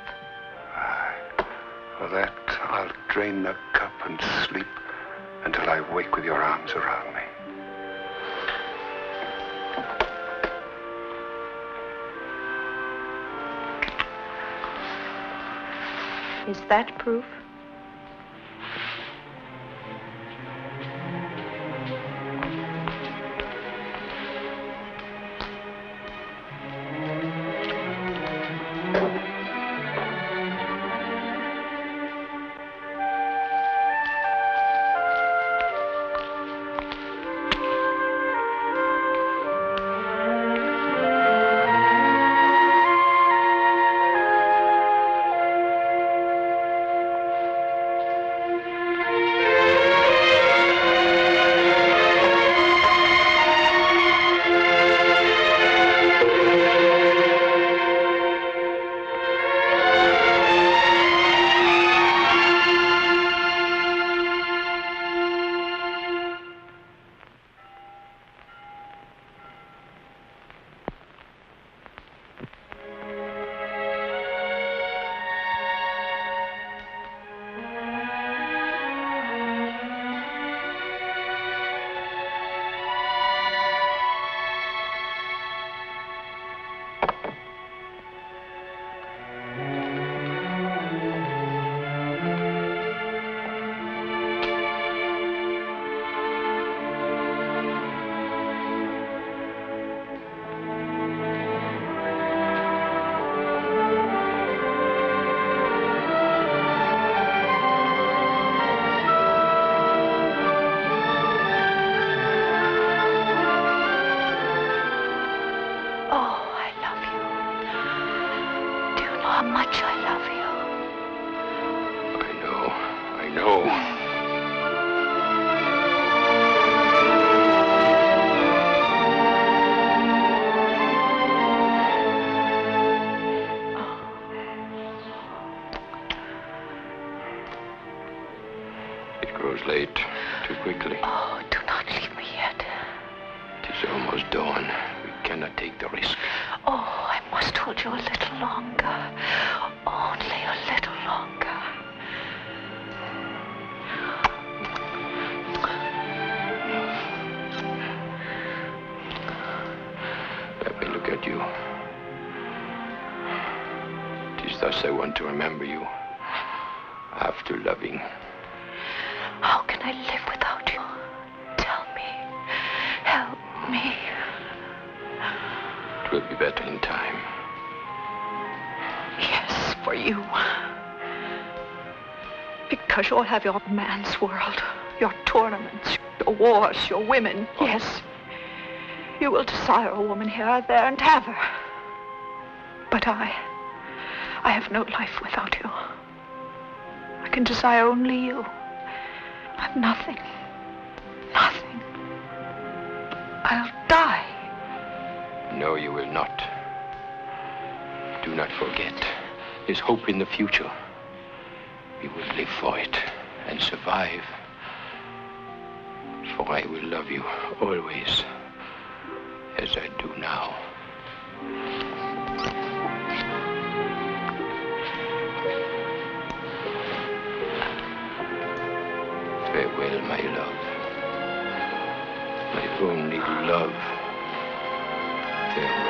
For that, I'll drain the cup and sleep until I wake with your arms around me. Is that proof? I want to remember you after loving. How can I live without you? Tell me. Help me. It will be better in time. Yes, for you. Because you'll have your man's world, your tournaments, your wars, your women. Yes. You will desire a woman here or there and have her. But I have no life without you. I can desire only you. I'm nothing. Nothing. I'll die. No, you will not. Do not forget. There's hope in the future. We will live for it and survive. For I will love you always, as I do now. Farewell, my love. My only love. Farewell.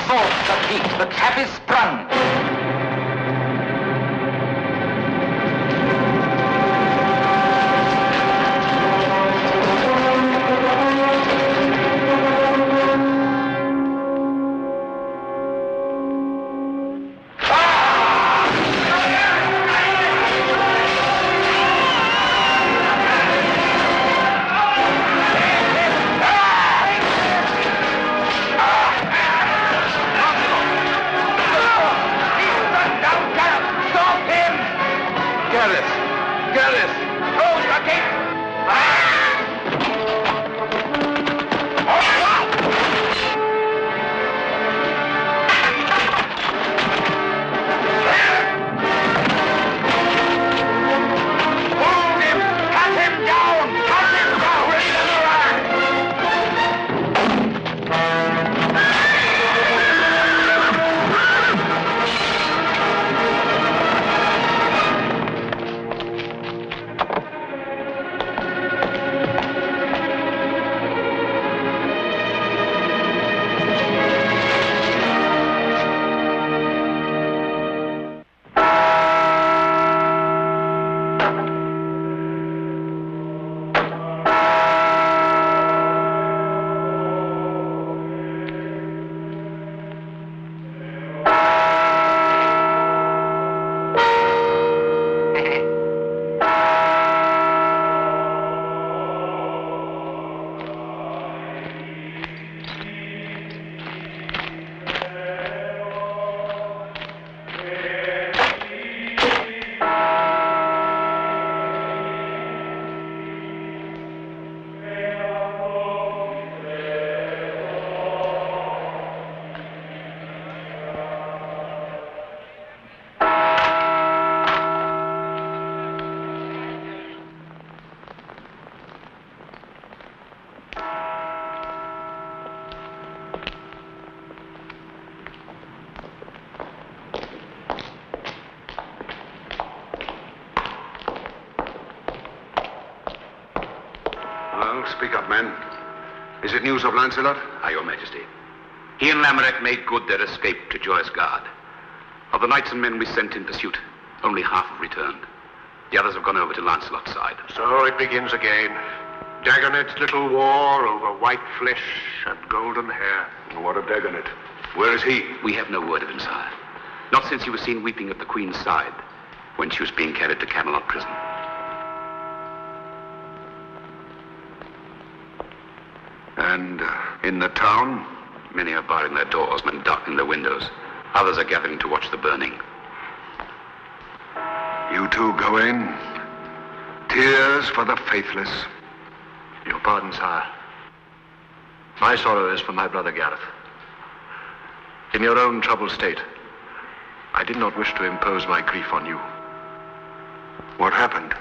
swords, Sir Pete. The trap is sprung. Speak up, man. Is it news of Lancelot? Aye, Your Majesty. He and Lamorak made good their escape to Joyous Gard. Of the knights and men we sent in pursuit, only half have returned. The others have gone over to Lancelot's side. So it begins again. Dagonet's little war over white flesh and golden hair. What of Dagonet? Where is he? We have no word of him, sire. Not since he was seen weeping at the Queen's side when she was being carried to Camelot prison. And in the town? Many are barring their doors and darkening their windows. Others are gathering to watch the burning. You two go in. Tears for the faithless. Your pardon, sire. My sorrow is for my brother Gareth. In your own troubled state, I did not wish to impose my grief on you. What happened?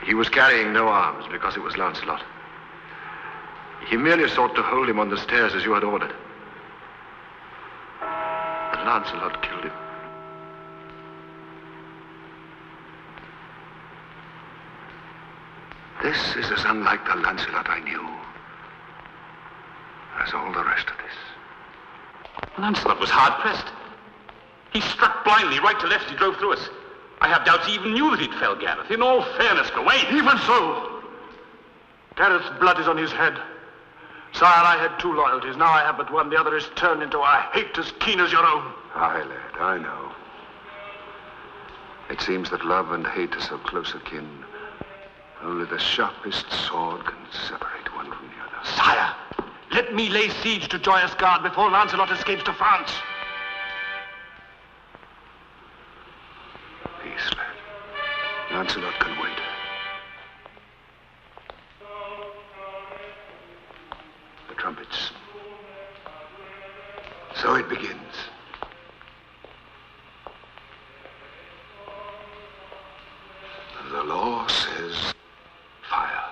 He was carrying no arms because it was Lancelot. He merely sought to hold him on the stairs as you had ordered. And Lancelot killed him. This is as unlike the Lancelot I knew as all the rest of this. Lancelot was hard-pressed. He struck blindly, right to left as he drove through us. I have doubts he even knew that he'd fell Gareth. In all fairness, Gawain. Even so, Gareth's blood is on his head. Sire, I had two loyalties. Now I have but one. The other is turned into a hate as keen as your own. Aye, lad, I know. It seems that love and hate are so close akin. Only the sharpest sword can separate one from the other. Sire, let me lay siege to Joyous Gard before Lancelot escapes to France. Peace, lad. Lancelot can wait. The trumpets. So it begins. The law says fire.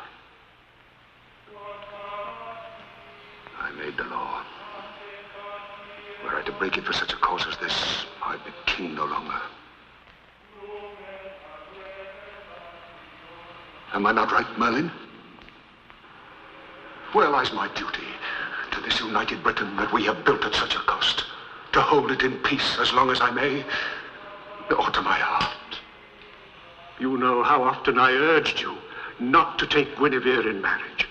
I made the law. Were I to break it for such a cause as this, I'd be king no longer. Am I not right, Merlin? Where lies my duty? to this united Britain that we have built at such a cost, to hold it in peace as long as I may, or to my heart. You know how often I urged you not to take Guinevere in marriage.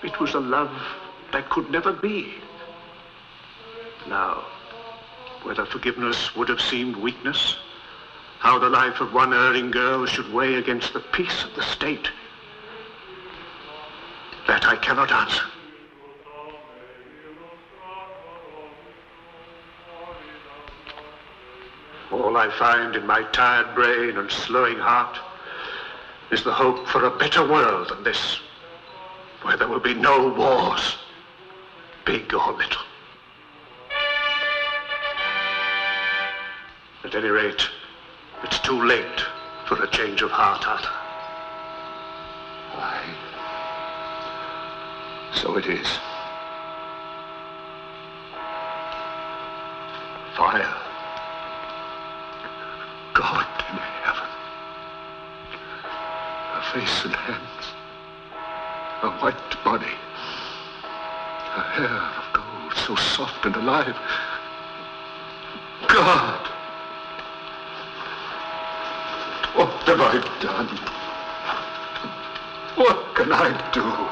It was a love that could never be. Now, whether forgiveness would have seemed weakness, how the life of one erring girl should weigh against the peace of the state, that I cannot answer. All I find in my tired brain and slowing heart is the hope for a better world than this, where there will be no wars, big or little. At any rate, it's too late for a change of heart, Arthur. Aye. So it is. Fire. God in heaven. Her face and hands. Her white body. Her hair of gold, so soft and alive. God! What have I done? What can I do?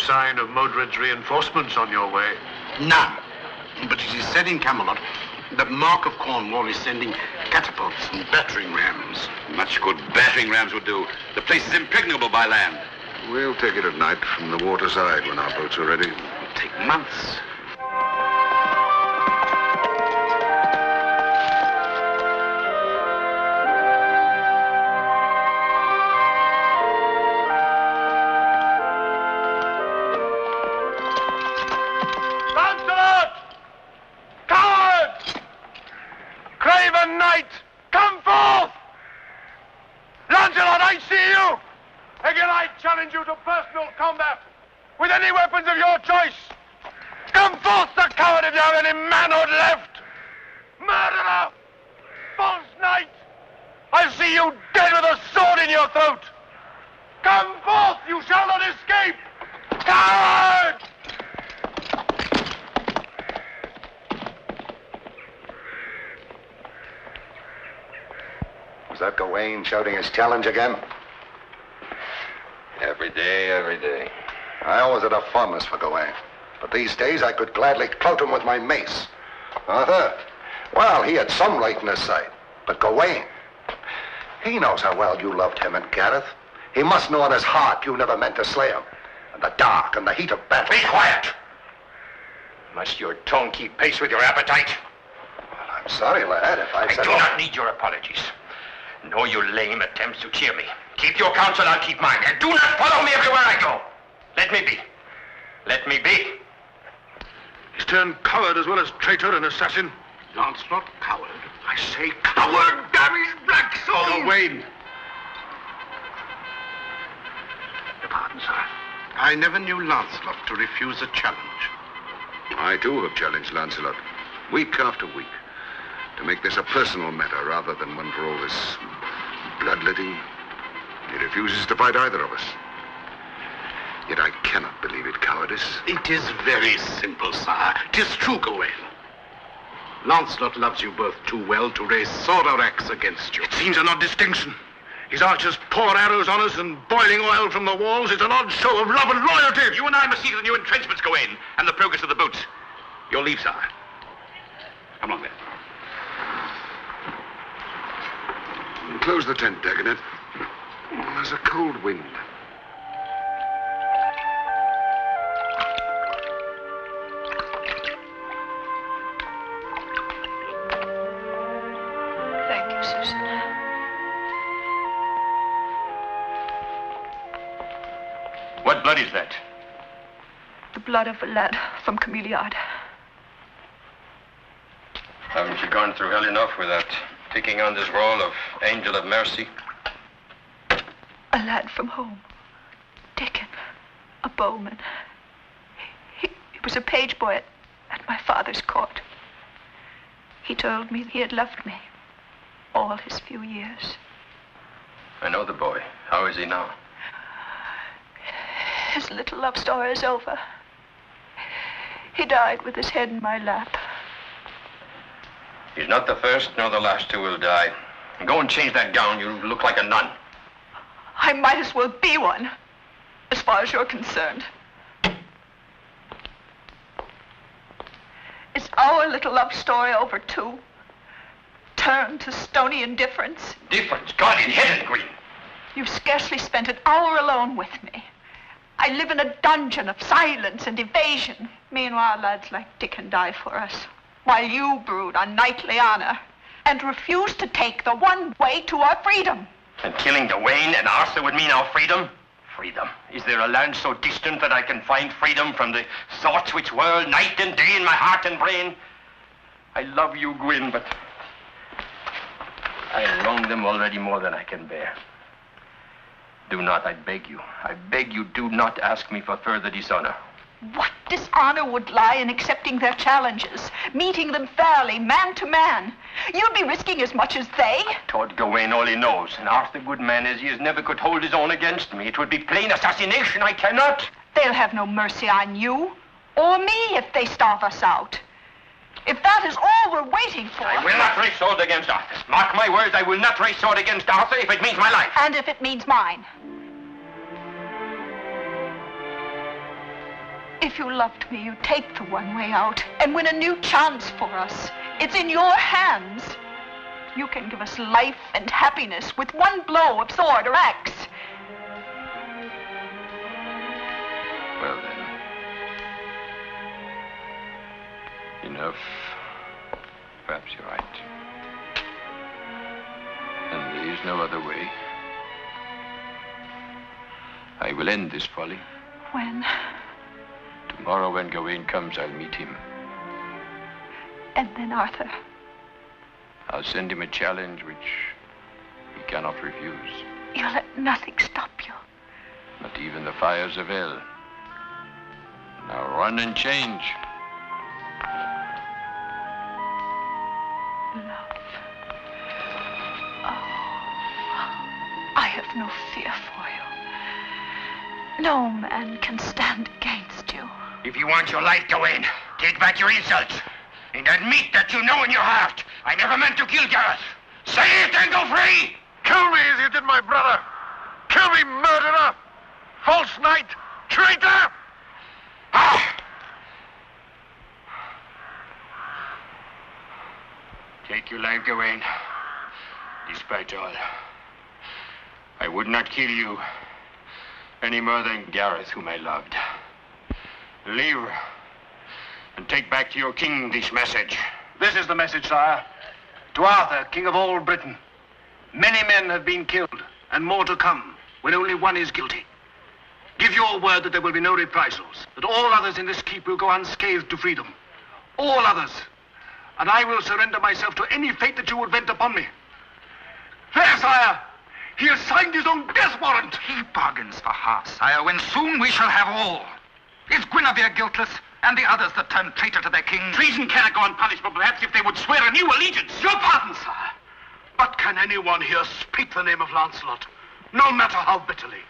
Sign of Modred's reinforcements on your way? None. But it is said in Camelot that Mark of Cornwall is sending catapults and battering rams. Much good battering rams would do. The place is impregnable by land. We'll take it at night from the waterside when our boats are ready. It'll take months. Lancelot, I see you! Again I challenge challenge you to personal combat with any weapons of your choice. Come forth, the coward, if you have any manhood left. Murderer! False knight! I see you dead with a sword in your throat. Come forth, you shall not escape. Coward! Was that Gawain shouting his challenge again? Every day, every day. I always had a fondness for Gawain. But these days I could gladly clout him with my mace. Arthur? Well, he had some right in his side. But Gawain, he knows how well you loved him and Gareth. He must know in his heart you never meant to slay him. In the dark and the heat of battle. Be quiet! Must your tongue keep pace with your appetite? Well, I'm sorry, lad, if I've I said... do not need your apologies. Nor your lame attempts to cheer me. Keep your counsel, I'll keep mine. And do not follow me everywhere I go. Let me be. Let me be. He's turned coward as well as traitor and assassin. Lancelot, coward. I say coward, damn his black soul! Gawain. Your pardon, sir. I never knew Lancelot to refuse a challenge. I, too, have challenged Lancelot, week after week, to make this a personal matter rather than one for all this bloodletting. He refuses to fight either of us. Yet I cannot believe it cowardice. It is very simple, sire. 'Tis true, Gawain. Lancelot loves you both too well to raise sword or axe against you. It seems an odd distinction. His archers pour arrows on us and boiling oil from the walls. It's an odd show of love and loyalty. You and I must see to the new entrenchments, Gawain, and the progress of the boats. Your leave, sire. Come along, then. Close the tent, Dagonet. There's a cold wind. Thank you, Susan. What blood is that? The blood of a lad from Camelot. Haven't you gone through hell enough without taking on this role of angel of mercy? A lad from home. Dickon. A bowman. He was a page boy at my father's court. He told me he had loved me all his few years. I know the boy. How is he now? His little love story is over. He died with his head in my lap. He's not the first nor the last who will die. Go and change that gown. You look like a nun. I might as well be one, as far as you're concerned. Is our little love story over, too? Turned to stony indifference? Difference? God in heaven, Green. You've scarcely spent an hour alone with me. I live in a dungeon of silence and evasion. Meanwhile, lads like Dickon die for us, while you brood on knightly honor and refuse to take the one way to our freedom. And killing Gawain and Arthur would mean our freedom? Freedom? Is there a land so distant that I can find freedom from the thoughts which whirl night and day in my heart and brain? I love you, Gwyn, but I wrong them already more than I can bear. Do not, I beg you. I beg you, do not ask me for further dishonor. What dishonor would lie in accepting their challenges, meeting them fairly, man to man? You'd be risking as much as they. Toward Gawain all he knows, and Arthur, good man as he is, never could hold his own against me. It would be plain assassination. I cannot. They'll have no mercy on you, or me, if they starve us out. If that is all we're waiting for... I will not raise sword against Arthur. Mark my words, I will not raise sword against Arthur if it means my life. And if it means mine. If you loved me, you'd take the one way out and win a new chance for us. It's in your hands. You can give us life and happiness with one blow of sword or axe. Well, then. Enough. Perhaps you're right. And there is no other way. I will end this folly. When? Tomorrow when Gawain comes, I'll meet him. And then Arthur? I'll send him a challenge which he cannot refuse. You'll let nothing stop you. Not even the fires of hell. Now run and change. Love. Oh, I have no fear for you. No man can stand against you. If you want your life to win, take back your insults and admit that you know in your heart I never meant to kill Gareth. Say it and go free! Kill me as you did my brother. Kill me, murderer! False knight! Traitor! Ah! Take your life, Gawain. Despite all, I would not kill you any more than Gareth, whom I loved. Leave and take back to your king this message. This is the message, sire. To Arthur, king of all Britain. Many men have been killed, and more to come, when only one is guilty. Give your word that there will be no reprisals, that all others in this keep will go unscathed to freedom. All others. And I will surrender myself to any fate that you would vent upon me. There, sire! He has signed his own death warrant! He bargains for half, sire, when soon we shall have all. Is Guinevere guiltless, and the others that turned traitor to their king? Treason cannot go unpunished, but perhaps if they would swear a new allegiance. Your pardon, sire. But can anyone here speak the name of Lancelot, no matter how bitterly,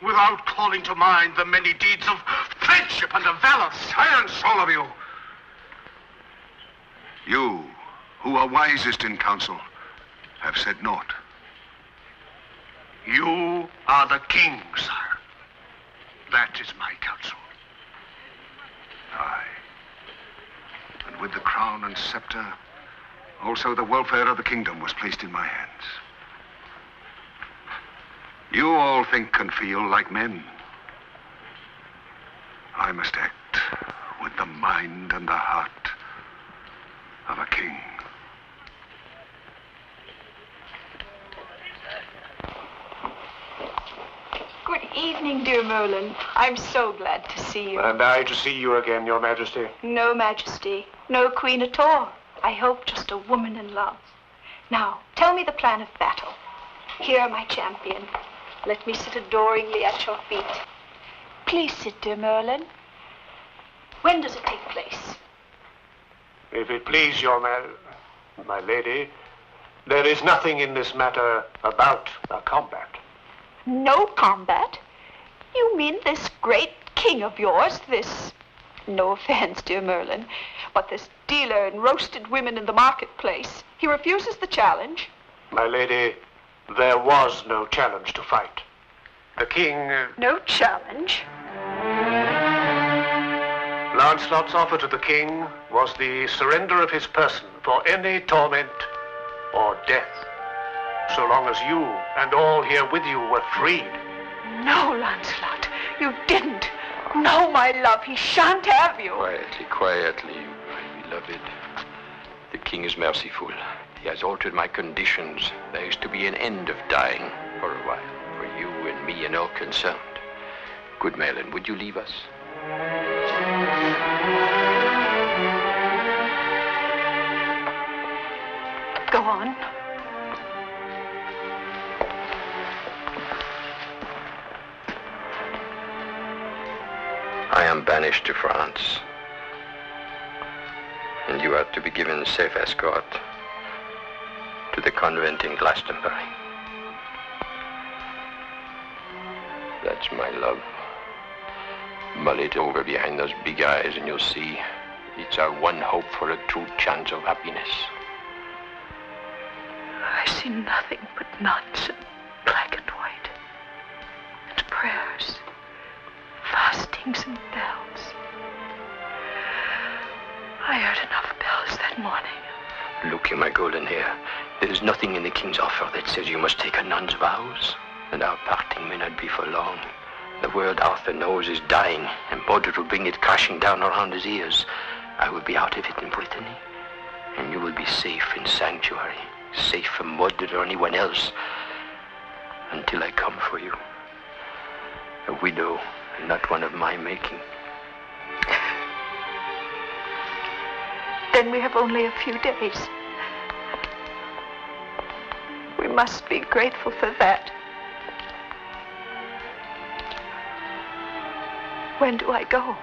without calling to mind the many deeds of friendship and of valor? Silence, all of you! You, who are wisest in council, have said naught. You are the king, sire. That is my counsel. Aye. And with the crown and scepter, also the welfare of the kingdom was placed in my hands. You all think and feel like men. I must act with the mind and the heart of a king. Good evening, dear Merlin. I'm so glad to see you. And I to see you again, Your Majesty. No majesty, no queen at all. I hope just a woman in love. Now, tell me the plan of battle. Here, my champion. Let me sit adoringly at your feet. Please sit, dear Merlin. When does it take place? If it please my lady, there is nothing in this matter about a combat. No combat? You mean this great king of yours, this... No offense, dear Merlin, but this dealer in roasted women in the marketplace, he refuses the challenge? My lady, there was no challenge to fight. The king... No challenge? Lancelot's offer to the king was the surrender of his person for any torment or death, so long as you and all here with you were freed. No, Lancelot, you didn't. No, my love, he shan't have you. Quietly, my beloved. The king is merciful. He has altered my conditions. There is to be an end of dying for a while, for you and me and all concerned. Good Merlin, would you leave us? Go on. I am banished to France, and you are to be given safe escort to the convent in Glastonbury. That's my love. Mull it over behind those big eyes and you'll see it's our one hope for a true chance of happiness. I see nothing but knots and black and white, and prayers, fastings and bells. I heard enough bells that morning. Look, you, my golden hair. There is nothing in the king's offer that says you must take a nun's vows, and our parting may not be for long. The world Arthur knows is dying, and Mordred will bring it crashing down around his ears. I will be out of it in Brittany, and you will be safe in sanctuary, safe from Mordred or anyone else, until I come for you. A widow, and not one of my making. Then we have only a few days. We must be grateful for that. When do I go?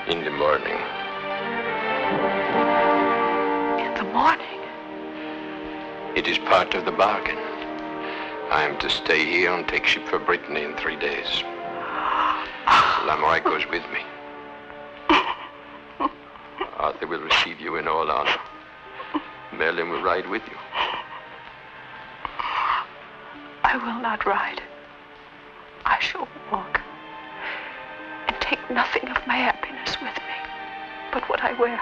In the morning. In the morning? It is part of the bargain. I am to stay here and take ship for Brittany in 3 days. Lamorak goes with me. Arthur will receive you in all honor. Merlin will ride with you. I will not ride. I shall walk. And take nothing of my happiness with me but what I wear.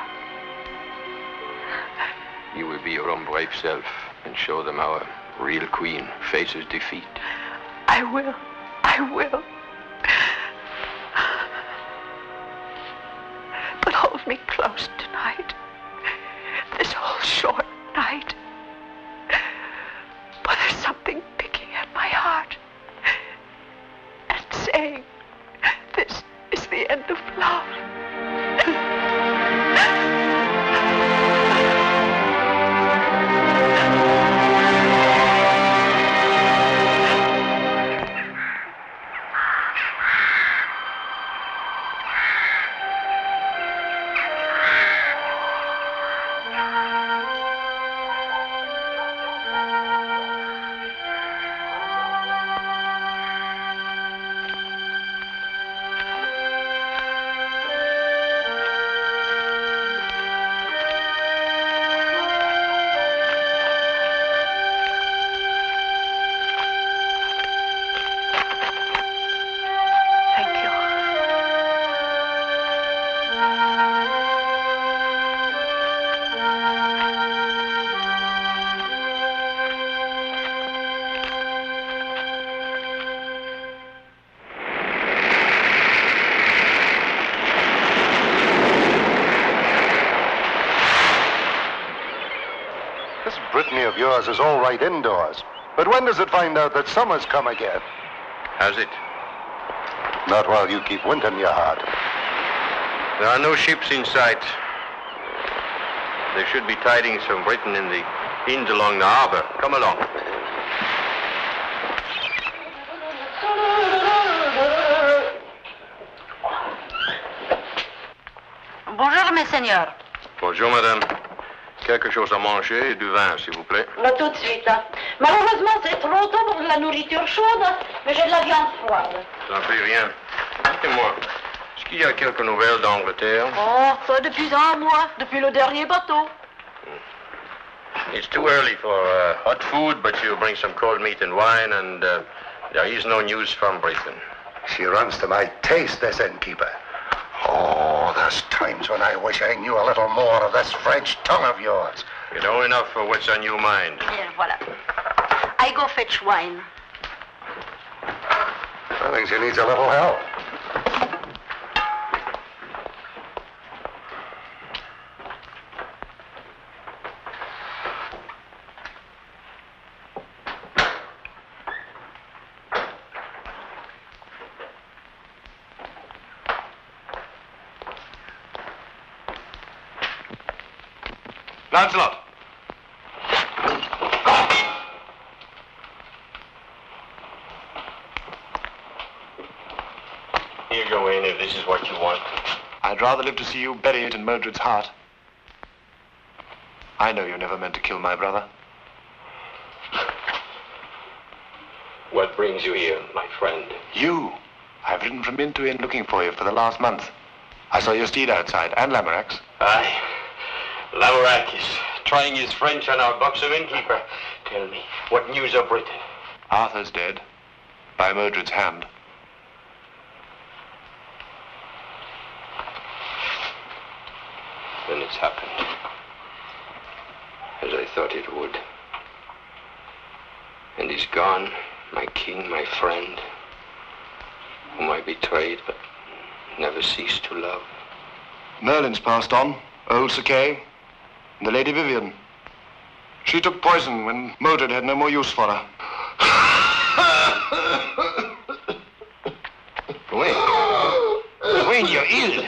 You will be your own brave self and show them how a real queen faces defeat. I will. I will. But hold me close tonight. This whole short night. For there's something picking at my heart and saying, this is the end of love. Yours is all right indoors. But when does it find out that summer's come again? Has it? Not while you keep wind in your heart. There are no ships in sight. There should be tidings from Britain in the inns along the harbor. Come along. Bonjour, mes seigneurs. Bonjour, madame. Quelque chose à manger et du vin, s'il vous plaît. Là, tout de suite. Hein. Malheureusement, c'est trop tôt pour de la nourriture chaude, mais j'ai de la viande froide. Ça ne fait rien. Dites-moi, est-ce qu'il y a quelques nouvelles d'Angleterre? Oh, pas depuis un mois, depuis le dernier bateau. It's too early for hot food, but you bring some cold meat and wine, and there is no news from Britain. She runs to my taste, this innkeeper. Oh, there's times when I wish I knew a little more of this French tongue of yours. You know enough for what's on your mind. Here, voilà. I go fetch wine. I think she needs a little help. Lancelot! Here, go in if this is what you want. I'd rather live to see you bury it in Mordred's heart. I know you never meant to kill my brother. What brings you here, my friend? You. I've ridden from inn to inn looking for you for the last month. I saw your steed outside, and Lamorak's. Aye. Lamorak is trying his French on our buxom innkeeper. Tell me, what news of Britain? Arthur's dead. By Mordred's hand. Then it's happened. As I thought it would. And he's gone, my king, my friend, whom I betrayed but never ceased to love. Merlin's passed on. Old Sir Kay. And the Lady Vivian. She took poison when Mordred had no more use for her. Gawain. Gawain, you're ill.